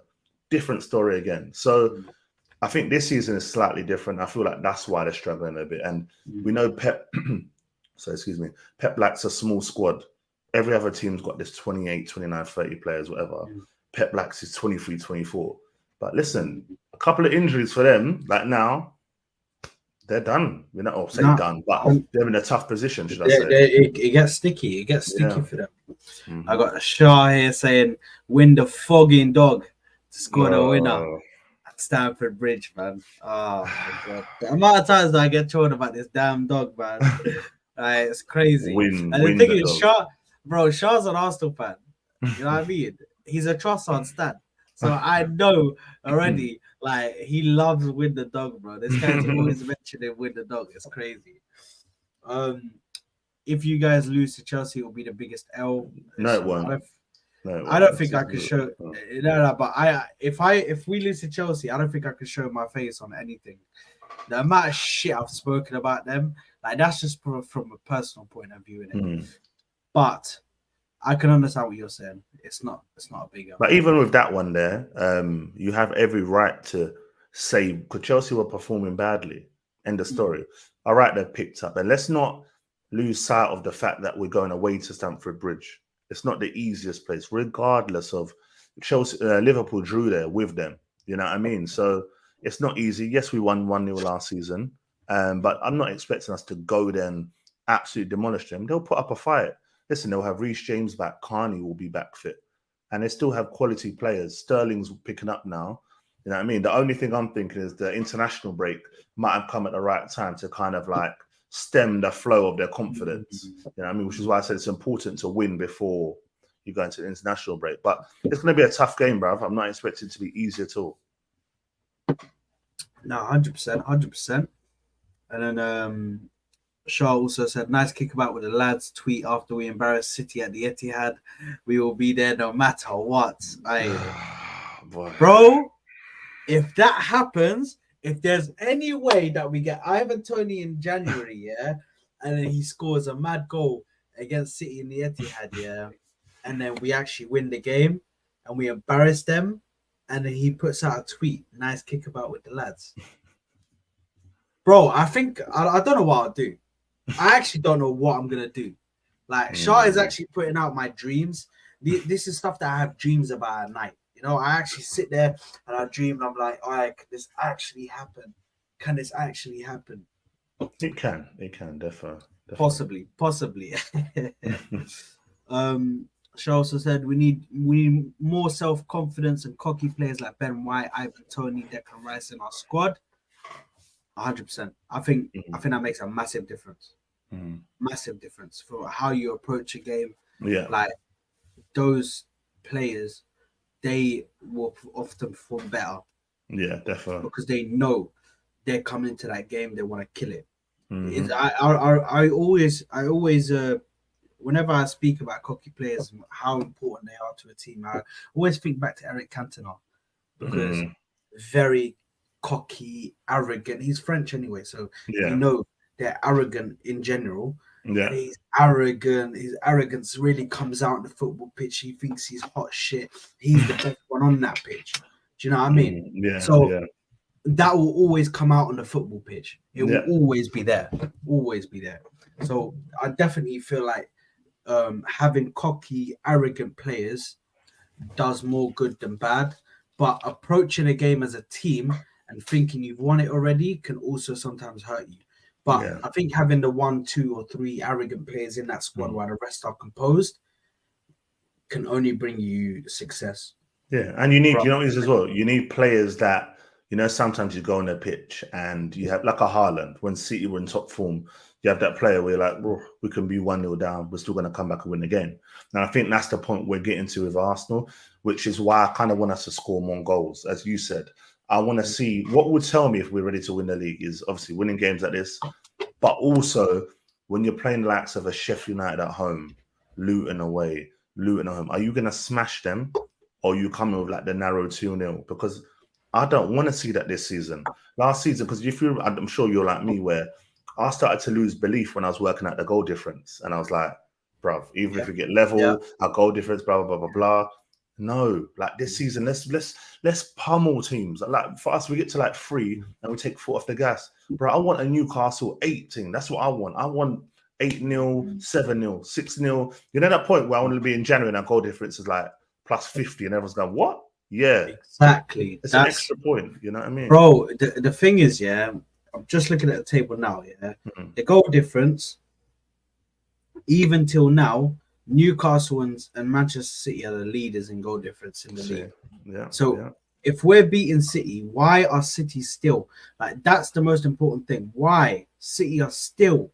Different story again. So I think this season is slightly different. I feel like that's why they're struggling a bit. And we know Pep, so excuse me, Pep likes a small squad. Every other team's got this 28, 29, 30 players, whatever. Pep likes his 23, 24. But listen, a couple of injuries for them, like now, they're done. We're not all say No, done, but they're in a tough position, should I say. it gets sticky. It gets sticky Yeah. for them. Mm-hmm. I got Shaw here saying, "Win the fogging dog to score the winner at Stamford Bridge, man." Oh my god, the amount of times that I get told about this damn dog, man. It's crazy. And the win thing the is, dog. Shaw's an Arsenal fan. You know what I mean? He's a Trossard stan. So I know already, like, he loves Win the Dog, bro. This guy's always mentioning Win the Dog. It's crazy. If you guys lose to Chelsea, it will be the biggest L. No, it Listen, won't. I don't think I could show. No, but if we lose to Chelsea, I don't think I could show my face on anything. The amount of shit I've spoken about them, like that's just from a personal point of view in it. But I can understand what you're saying. It's not a big. But even with that one there, you have every right to say because Chelsea were performing badly. End of story. All right, they've picked up, and let's not lose sight of the fact that we're going away to Stamford Bridge. It's not the easiest place, regardless of Chelsea. Liverpool drew there with them. You know what I mean? So it's not easy. Yes, we won 1-0 last season, but I'm not expecting us to go there and absolutely demolish them. They'll put up a fight. Listen, they'll have Reece James back. Carney will be back fit. And they still have quality players. Sterling's picking up now. You know what I mean? The only thing I'm thinking is the international break might have come at the right time to kind of like stem the flow of their confidence. You know what I mean? Which is why I said it's important to win before you go into the international break. But it's going to be a tough game, bruv. I'm not expecting it to be easy at all. No, 100%, 100%. And then Shaw also said, "Nice kickabout with the lads." Tweet after we embarrass City at the Etihad, we will be there no matter what. Bro, if that happens, if there's any way that we get Ivan Toney in January, yeah, and then he scores a mad goal against City in the Etihad, yeah, and then we actually win the game, and we embarrass them, and then he puts out a tweet, "Nice kickabout with the lads." Bro, I think I don't know what I'll do. I actually don't know what I'm gonna do. Like Shah is Mm. actually putting out my dreams. This is stuff that I have dreams about at night. You know, I actually sit there and I dream, and I'm like, all right, can this actually happen? Can this actually happen? It can, definitely. Possibly. She also said we need more self confidence and cocky players like Ben White, Ivan Tony, Declan Rice in our squad. 100%. I Mhm. think that makes a massive difference. Mhm. Massive difference for how you approach a game. Yeah, Like those players, they will often perform better yeah, definitely. because they know they're coming to that game. They want to kill it. It's, Hmm. I always whenever I speak about cocky players and how important they are to a team, I always think back to Eric Cantona because Mm. very cocky, arrogant. He's French anyway, so you Yeah, know they're arrogant in general. And yeah. he's arrogant. His arrogance really comes out on the football pitch. He thinks he's hot shit. He's the best one on that pitch. Do you know what I mean? Mm. Yeah, So yeah, that will always come out on the football pitch. It will yeah. always be there. Always be there. So I definitely feel like having cocky, arrogant players does more good than bad. But approaching a game as a team and thinking you've won it already can also sometimes hurt you. But Yeah. I think having the one, two, or three arrogant players in that squad Mm. while the rest are composed can only bring you success. Yeah, and you need, Rather what it is than as well. You need players that, sometimes you go on a pitch and you have like a Haaland when City were in top form. You have that player where you're like, "Bro, we can be 1-0 down. We're still going to come back and win the game." And I think that's the point we're getting to with Arsenal, which is why I kind of want us to score more goals. As you said, I want to see what would tell me if we're ready to win the league is obviously winning games like this, but also when you're playing the likes of a Sheffield United at home, Luton away, Luton at home, are you going to smash them? Or you coming with like the narrow 2-0? Because I don't want to see that this season. Last season, because if you, I'm sure you're like me, where I started to lose belief when I was working at the goal difference, and I was like, bruv, even yeah, if we get yeah, level, our goal difference, blah blah blah blah blah. No, like this season, let's pummel teams. Like for us, we get to like 3 and we take foot off the gas, bro. I want a Newcastle 8 team. That's what I want. I want 8-0, 7-0, 6-0. You know that point where I want to be in January and our goal difference is like plus 50 and everyone's going, what? Yeah, exactly. it's an That's extra point. You know what I mean? bro. The thing is, yeah, I'm just looking at the table now. Yeah, Mm. the goal difference, even till now, Newcastle and Manchester City are the leaders in goal difference in the See, league. yeah, So yeah. if we're beating City, why are City still like that's the most important thing? Why City are still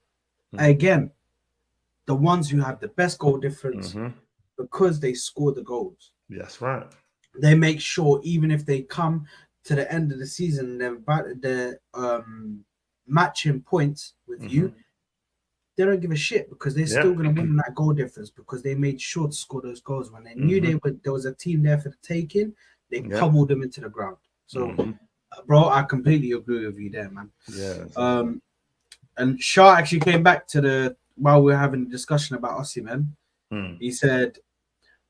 Mm. again the ones who have the best goal difference Hmm. because they score the goals. Yes, right. They make sure even if they come to the end of the season, they're matching points with Hmm. you. They don't give a shit because they're Yeah. still going to win that goal difference because they made sure to score those goals when they knew Hmm. there was a team there for the taking. They Yeah. pummeled them into the ground. So, Hmm. bro, I completely agree with you there, man. Yeah, exactly. Um, and Shah actually came back to the while we are having a discussion about Osimhen. Mm. He said,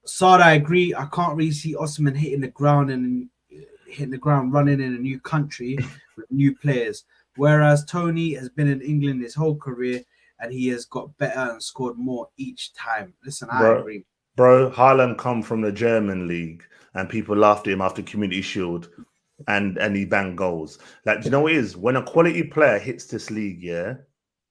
"Sad, I agree. I can't really see Osimhen hitting the ground running in a new country with new players. Whereas Tony has been in England his whole career and he has got better and scored more each time." Listen, I Bro, agree. Haaland come from the German league and people laughed at him after Community Shield and he banged goals. Like, do you know what it is? When a quality player hits this league, yeah,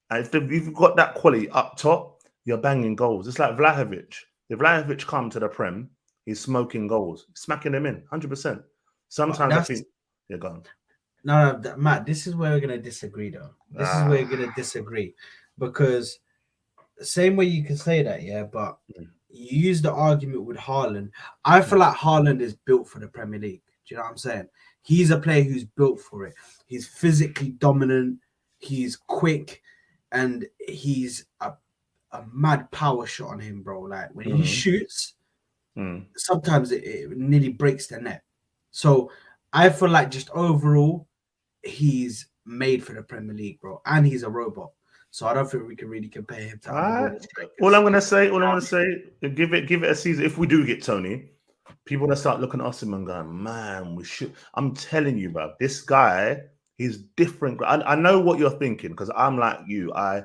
and if you've got that quality up top, you're banging goals. It's like Vlahovic. If Vlahovic come to the Prem, he's smoking goals, smacking them in, 100%. But Sometimes I that's think you're gone. no, Matt. This is where we're gonna disagree, though. This is where Ah, we're gonna disagree because same way you can say that, yeah, but mm, you use the argument with Haaland. I feel mm, like Haaland is built for the Premier League. Do you know what I'm saying? He's a player who's built for it. He's physically dominant, he's quick, and he's a mad power shot on him, bro. Like when he mm, shoots, mm. sometimes it nearly breaks the net. So I feel like just overall, he's made for the Premier League, bro, and he's a robot. So I don't think we can really compare him to other Alright. Willian strikers. All I'm gonna say, give it a season. If we do get Tony, people gonna start looking at us and going, man, we should. I'm telling you, bro, this guy, he's different. I know what you're thinking because I'm like you. I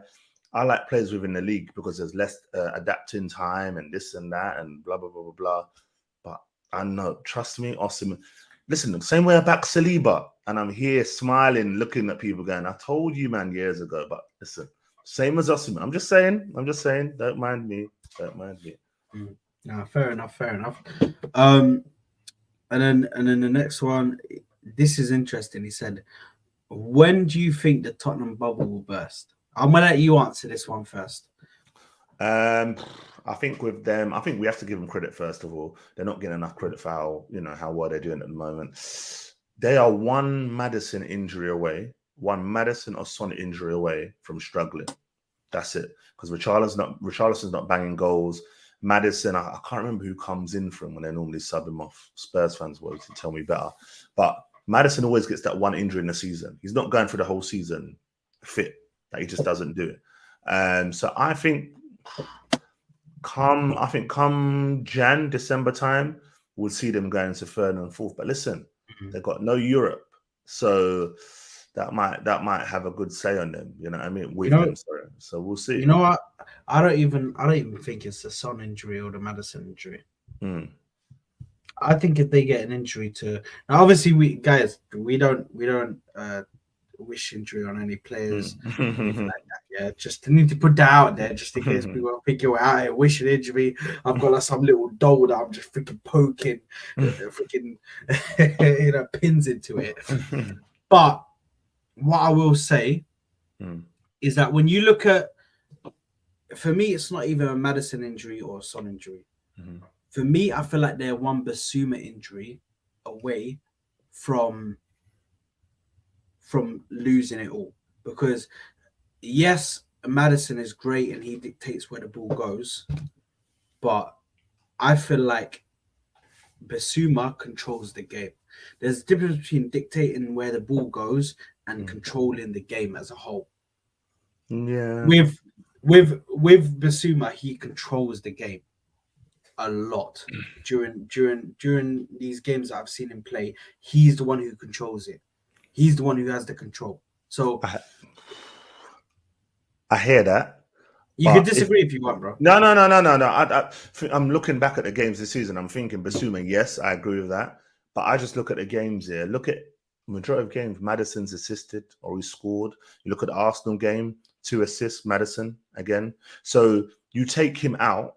like players within the league because there's less adapting time and this and that and blah blah blah blah blah. But I know, trust me, Osimhen. Listen, the same way I back Saliba, and I'm here smiling, looking at people going, I told you, man, years ago. But listen, same as Osimhen. I'm just saying. Don't mind me. No, fair enough. And then the next one, this is interesting. He said, when do you think the Tottenham bubble will burst? I'm gonna let you answer this one first. I think with them, I think we have to give them credit first of all. They're not getting enough credit for how well they're doing at the moment. They are one Maddison injury away, one Maddison or Son injury away from struggling. That's it. Because Richarlison's not banging goals. Maddison, I can't remember who comes in for him when they normally sub him off. Spurs fans will tell me better. But Maddison always gets that one injury in the season. He's not going through the whole season fit. Like, he just doesn't do it. So I think come December time, we'll see them going to third and fourth. But listen, they've got no Europe. So that might have a good say on them, you know what I mean? With them, sorry. So we'll see. You know what? I don't even think it's the Son injury or the Maddison injury. I think if they get an injury to now, obviously we don't wish injury on any players, anything like that. Yeah, just need to put that out there just in case people think you're out here wishing injury. I've got like some little doll that I'm just freaking poking, freaking pins into it. But what I will say is that when you look at, for me, it's not even a Maddison injury or a Son injury. For me, I feel like they're one Basuma injury away from losing it all. Because yes, Maddison is great and he dictates where the ball goes, but I feel like Basuma controls the game. There's a difference between dictating where the ball goes and controlling the game as a whole. Yeah. With Basuma, he controls the game a lot during these games that I've seen him play. He's the one who controls it. He's the one who has the control. So I hear that. You can disagree if you want, bro. No. I'm looking back at the games this season. I'm thinking Basuma, yes, I agree with that. But I just look at the games here. Look at majority of games, Maddison's assisted or he scored. You look at the Arsenal game, 2 assists, Maddison again. So you take him out,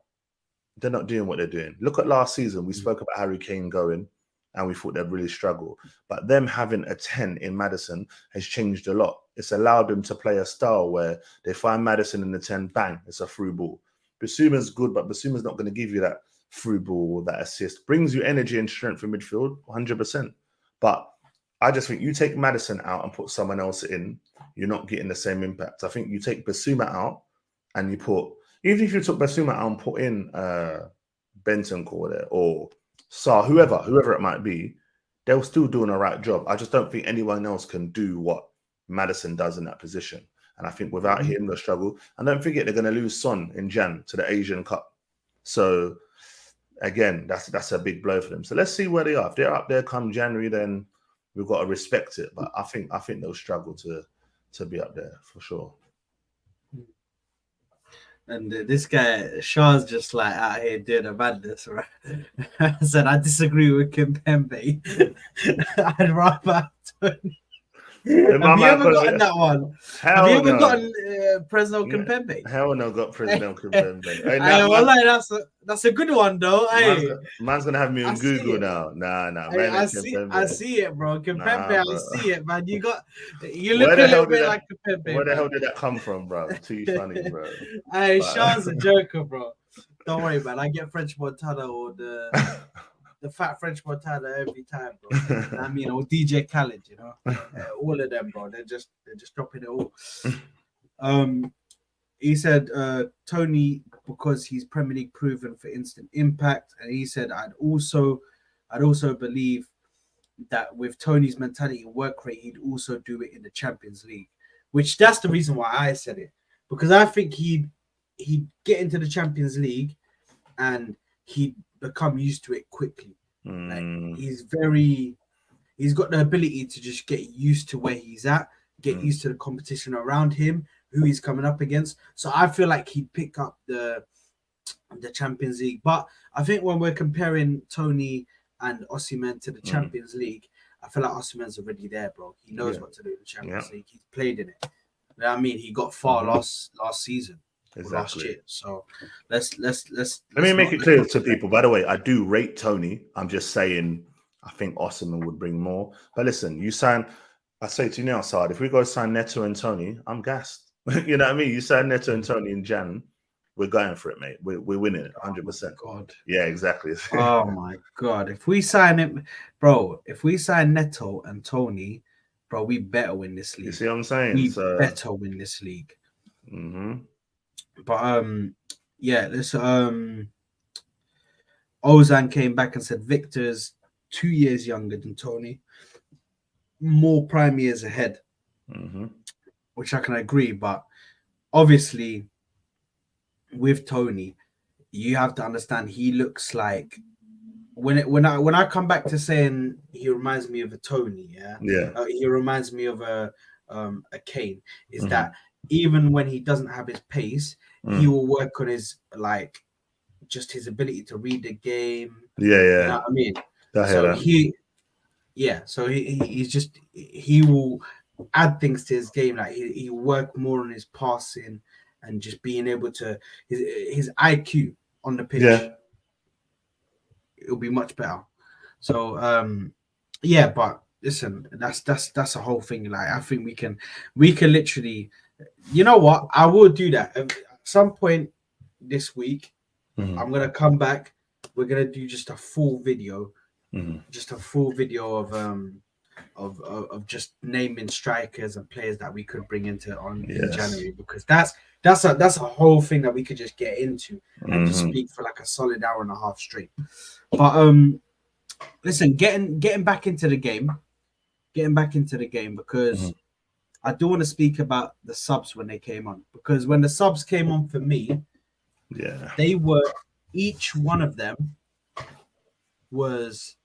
they're not doing what they're doing. Look at last season. We spoke about Harry Kane going and we thought they'd really struggle. But them having a 10 in Maddison has changed a lot. It's allowed them to play a style where they find Maddison in the 10, bang, it's a through ball. Basuma's good, but Basuma's not going to give you that through ball or that assist. Brings you energy and strength in midfield, 100%. But I just think you take Maddison out and put someone else in, you're not getting the same impact. I think you take Basuma out and you put, even if you took Basuma out and put in Bentancur there or Sarr, whoever it might be, they're still doing a right job. I just don't think anyone else can do what Maddison does in that position. And I think without him, they'll struggle. And don't forget, they're going to lose Son in Jan to the Asian Cup. So again, that's a big blow for them. So let's see where they are. If they're up there come January, then we've got to respect it. But I think they'll struggle to be up there for sure. And this guy, Shaw's just like out here doing a madness, right? I said, I disagree with Kimpembe. I'd rather Tony. Have you ever gotten that one? Have you ever gotten Presnel Kimpembe? Hell no, got Presnel Kimpembe. That's a good one, though. Man's gonna have me on Google now. Nah. I see it, bro. Kimpembe, I see it, man. You look a little bit like Kimpembe. Where the hell did that come from, bro? Too funny, bro. Hey, Sean's a joker, bro. Don't worry, man. I get French Montana or the fat French Montana every time, bro. I mean, or DJ Khaled, you know, all of them, bro. They're just dropping it all. He said Tony, because he's Premier League proven for instant impact, and he said I'd also believe that with Tony's mentality and work rate, he'd also do it in the Champions League. Which that's the reason why I said it, because I think he'd get into the Champions League and he'd become used to it quickly. Like he's got the ability to just get used to where he's at, get used to the competition around him, who he's coming up against. So I feel like he'd pick up the Champions League. But I think when we're comparing Tony and Osimhen to the Champions League, I feel like Osimhen's already there, bro. He knows what to do in the Champions League. He's played in it. You know what I mean? He got far last season. Last year. So let's let me make it clear to people. By the way, I do rate Tony. I'm just saying I think Osimhen would bring more. But listen, I say to you now, Saad, if we go sign Neto and Tony, I'm gassed. You know what I mean? You sign Neto and Tony in Jan, we're going for it, mate. We're winning it 100%. God. Yeah, exactly. Oh my God. If we sign him, bro, if we sign Neto and Tony, bro, we better win this league. You see what I'm saying? We better win this league. But yeah, this Ozan came back and said Victor's 2 years younger than Tony, more prime years ahead, which I can agree. But obviously, with Tony, you have to understand he looks like when I come back to saying he reminds me of a Tony, he reminds me of a Kane. Is that even when he doesn't have his pace, he will work on his just his ability to read the game. Yeah. You know what I mean? So he will add things to his game. Like he work more on his passing and just being able to his IQ on the pitch. Yeah. It'll be much better. So but listen, that's a whole thing. Like I think we can literally, you know what? I will do that at some point this week. I'm gonna come back. We're gonna do just a full video, of just naming strikers and players that we could bring in January, because that's a whole thing that we could just get into and just speak for like a solid hour and a half straight. But listen, getting back into the game, because I do want to speak about the subs when they came on, because when the subs came on for me, they were, each one of them was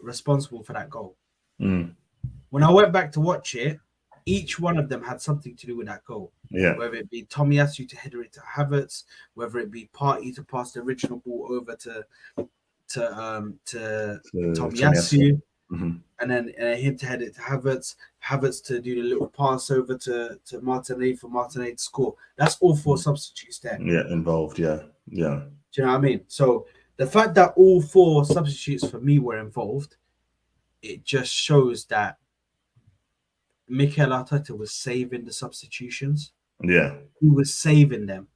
responsible for that goal. When I went back to watch it, each one of them had something to do with that goal. Whether it be Tomiyasu to header it to Havertz, whether it be Partey to pass the original ball over to Tomiyasu, and then him to head it to Havertz to do the little pass over to Martinelli for Martinelli to score. That's all four substitutes there. Yeah, involved. Yeah. Do you know what I mean? So the fact that all four substitutes for me were involved, it just shows that Mikel Arteta was saving the substitutions. Yeah. He was saving them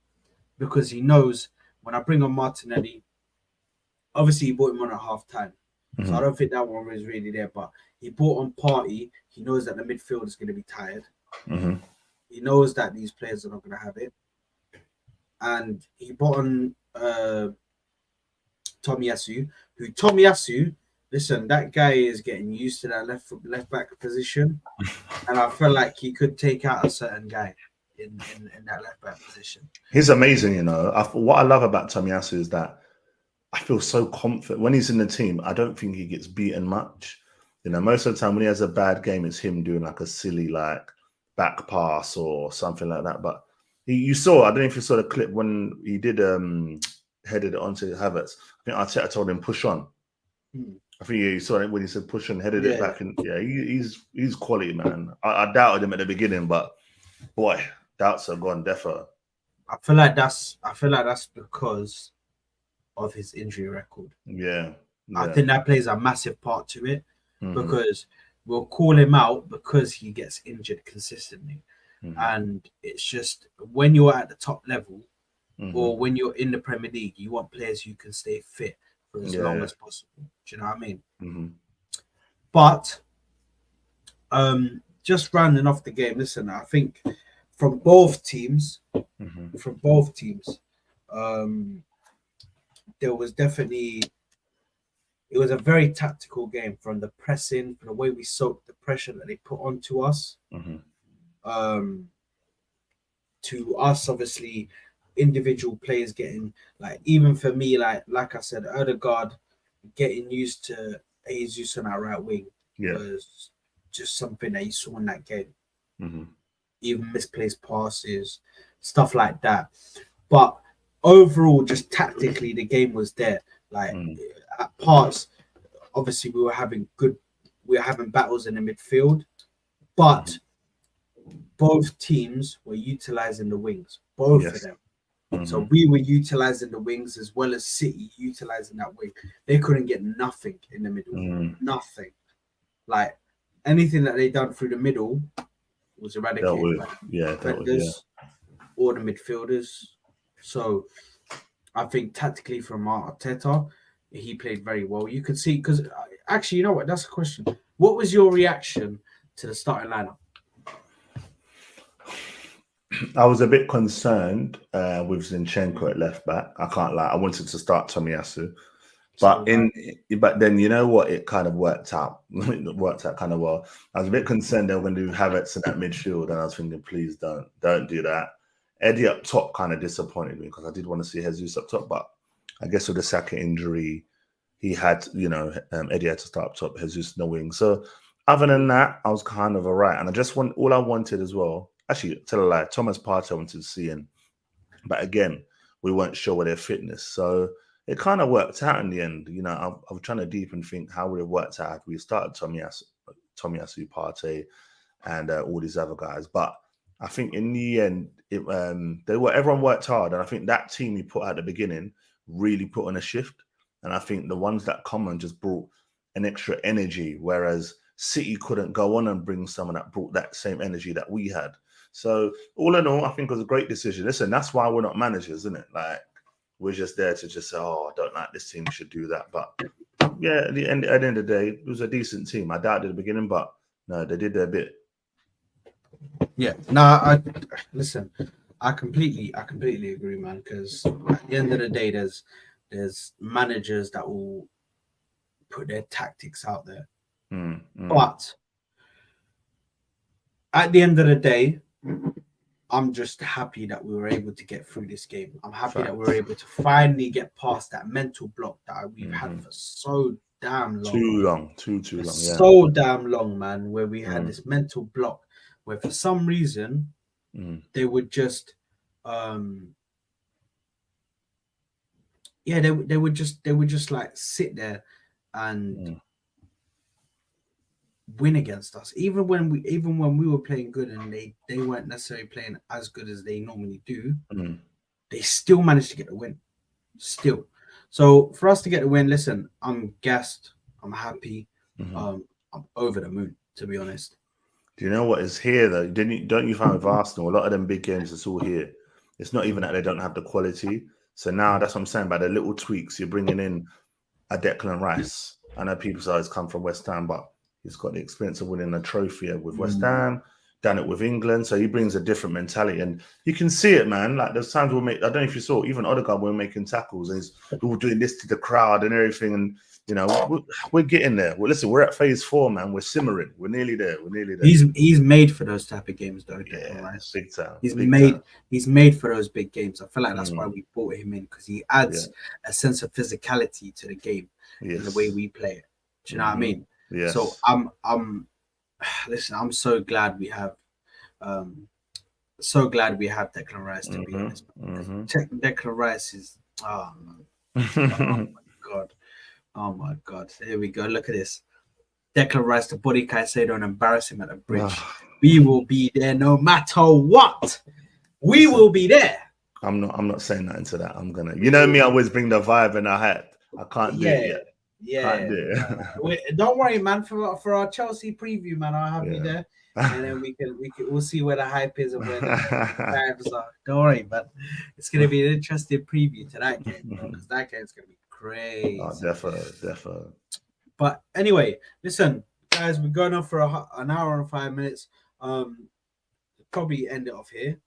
because he knows when I bring on Martinelli, obviously he brought him on at half time. So I don't think that one was really there, but he brought on Partey. He knows that the midfield is going to be tired. He knows that these players are not going to have it. And he brought on Tomiyasu, listen, that guy is getting used to that left back position. And I feel like he could take out a certain guy in that left back position. He's amazing, you know. What I love about Tomiyasu is that I feel so confident when he's in the team. I don't think he gets beaten much. You know, most of the time when he has a bad game, it's him doing like a silly back pass or something like that. But you saw, I don't know if you saw the clip when he did headed it onto Havertz. I think Arteta told him push on. I think you saw it when he said push on, headed it back, and he's quality, man. I doubted him at the beginning, but boy, doubts are gone, defo. I feel like that's because of his injury record. Yeah. I think that plays a massive part to it, because we'll call him out because he gets injured consistently. And it's just when you're at the top level or when you're in the Premier League, you want players who can stay fit for as long as possible. Do you know what I mean? But just rounding off the game, listen, I think from both teams, there was definitely, it was a very tactical game, from the pressing, from the way we soaked the pressure that they put onto us, to us, obviously, individual players getting like, even for me, like I said, Odegaard getting used to Jesus on that right wing Yeah. was just something that you saw in that game. Mm-hmm. Even misplaced passes, stuff like that. But overall, just tactically, the game was there. Like Mm. at parts, obviously we were having battles in the midfield, Mm-hmm. but both teams were utilizing the wings, both of Yes. them. So Mm-hmm. we were utilizing the wings as well as City utilizing that wing. They couldn't get nothing in the middle, Mm. nothing. Like anything that they done through the middle was Dealt eradicated with. by the Yeah, dealt with. Yeah. defenders or the midfielders. So I think tactically from Arteta, he played very well. You could see, because actually, you know what? That's a question. What was your reaction to the starting lineup? I was a bit concerned with Zinchenko at left back. I can't lie. I wanted to start Tomiyasu. So But then you know what? It kind of worked out. It worked out kind of well. I was a bit concerned they were going to do Havertz in that midfield, and I was thinking, please don't do that. Eddie up top kind of disappointed me because I did want to see Jesus up top, but I guess with the Saka injury, he had Eddie had to start up top, Jesus no wing. So other than that, I was kind of alright, and I just want all I wanted as well. Actually, tell a lie, Thomas Partey I wanted to see in, but again, we weren't sure with their fitness, so it kind of worked out in the end. I was trying to deep and think how would it worked out if we started Tomiyasu Partey, and all these other guys. But I think in the end, everyone worked hard, and I think that team we put at the beginning really put on a shift. And I think the ones that come on just brought an extra energy, whereas City couldn't go on and bring someone that brought that same energy that we had. So all in all, I think it was a great decision. Listen, that's why we're not managers, isn't it? Like we're just there to just say, "Oh, I don't like this team. We should do that." But yeah, at the end of the day, it was a decent team. I doubted at the beginning, but no, they did their bit. yeah, no, I listen. I completely agree, man. Because at the end of the day, there's managers that will put their tactics out there, Mm, mm, but at the end of the day, I'm just happy that we were able to get through this game. I'm happy that we were facts. able to finally get past that mental block that we've had Hmm. for so damn long. Too long, too For long. Yeah. so damn long, man, where we had Mm, this mental block where for some reason mm, they would just yeah, they would just like sit there and mm, win against us. Even when we were playing good and they weren't necessarily playing as good as they normally do, mm. they still managed to get the win. Still. So for us to get the win, listen, I'm gassed. I'm happy. Hmm. I'm over the moon, to be honest. Do you know what is here though? Don't you find with Arsenal, a lot of them big games, it's all here. It's not even Mm, that they don't have the quality. So now mm, that's what I'm saying. By the little tweaks, you're bringing in a Declan Rice. I know people say he's come from West Ham, but he's got the experience of winning a trophy with West mm. Ham, done it with England. So he brings a different mentality. And you can see it, man. Like there's times we'll make, I don't know if you saw, even Odegaard, we're making tackles and he's all doing this to the crowd and everything. And, we're getting there. Well, listen, we're at phase 4, man. We're simmering. We're nearly there. We're nearly there. He's made for those type of games, though, Declan Yeah, Rice. big time, He's big time. made for those big games. I feel like that's why Mm, we brought him in, because he yeah, adds a sense of physicality to the game in the way yes. we play it. Do you know what I Hmm. mean? So Yes. I'm listen, I'm so glad we have Declan Rice, to be Hmm. honest. Hmm. Declan Rice is, oh man, oh my god, oh my god. Here we go. Look at this. Declan Rice, the body Caicedo, and embarrass him at the bridge. We will be there no matter what. We Listen, will be there. I'm not saying nothing to that. I'm gonna, We will me, I be. always bring the vibe and I had. I can't do it Yeah, yet. Can't yeah. do Don't worry, man. For our Chelsea preview, man, I'll have you it. there, and Yeah. then we'll see where the hype is and where the vibes are. Don't worry, man. It's gonna be an interesting preview to that game, bro, because that game's gonna be Oh, crazy. defo, defo. But anyway, listen, guys, we're going on for an hour and 5 minutes. Probably end it off here.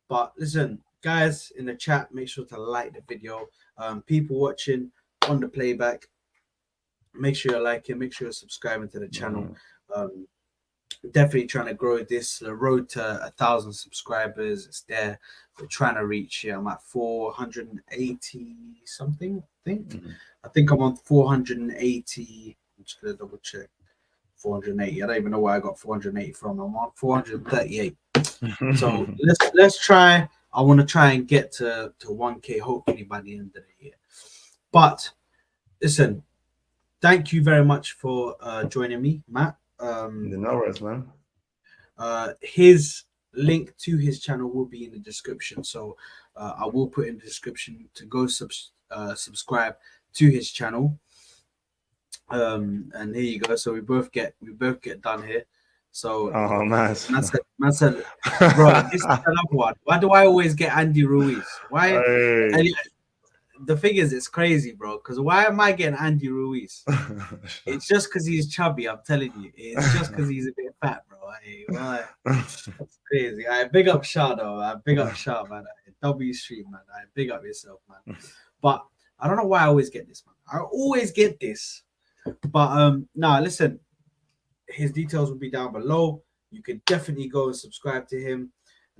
But listen, guys, in the chat, make sure to like the video. People watching on the playback, make sure you're liking, make sure you're subscribing to the channel. Mm. Um, definitely trying to grow this. The road to 1,000 subscribers, it's there. We're trying to reach. Yeah, I'm at 480 something. I think I'm on 480. I'm just gonna double check. 480. I don't even know where I got 480 from. I'm on 438. So let's try. I want to try and get to 1K hopefully by the end of the year. But listen, thank you very much for joining me, Matt. No worries, man. His link to his channel will be in the description, so I will put in the description to go subscribe to his channel. And here you go. So we both get done here. So Oh, nice. man said, bro, this is another one. Why do I always get Andy Ruiz? Why? Hey. The thing is, it's crazy, bro. Because why am I getting Andy Ruiz? It's just because he's chubby. I'm telling you, it's just because he's a bit fat, bro. Hey, why? That's crazy. I big up Shadow. I big up Shadow, man. W Street, man. I big up yourself, man. But I don't know why I always get this, man. I always get this. But no, listen. His details will be down below. You can definitely go and subscribe to him.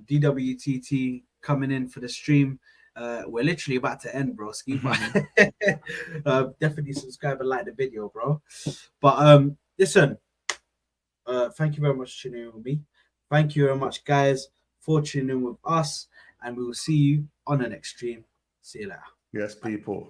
DWTT coming in for the stream. We're literally about to end, bro. Definitely subscribe and like the video, bro. But listen, thank you very much for tuning in with me. Thank you very much, guys, for tuning in with us, and we will see you on the next stream. See you later. Yes, people.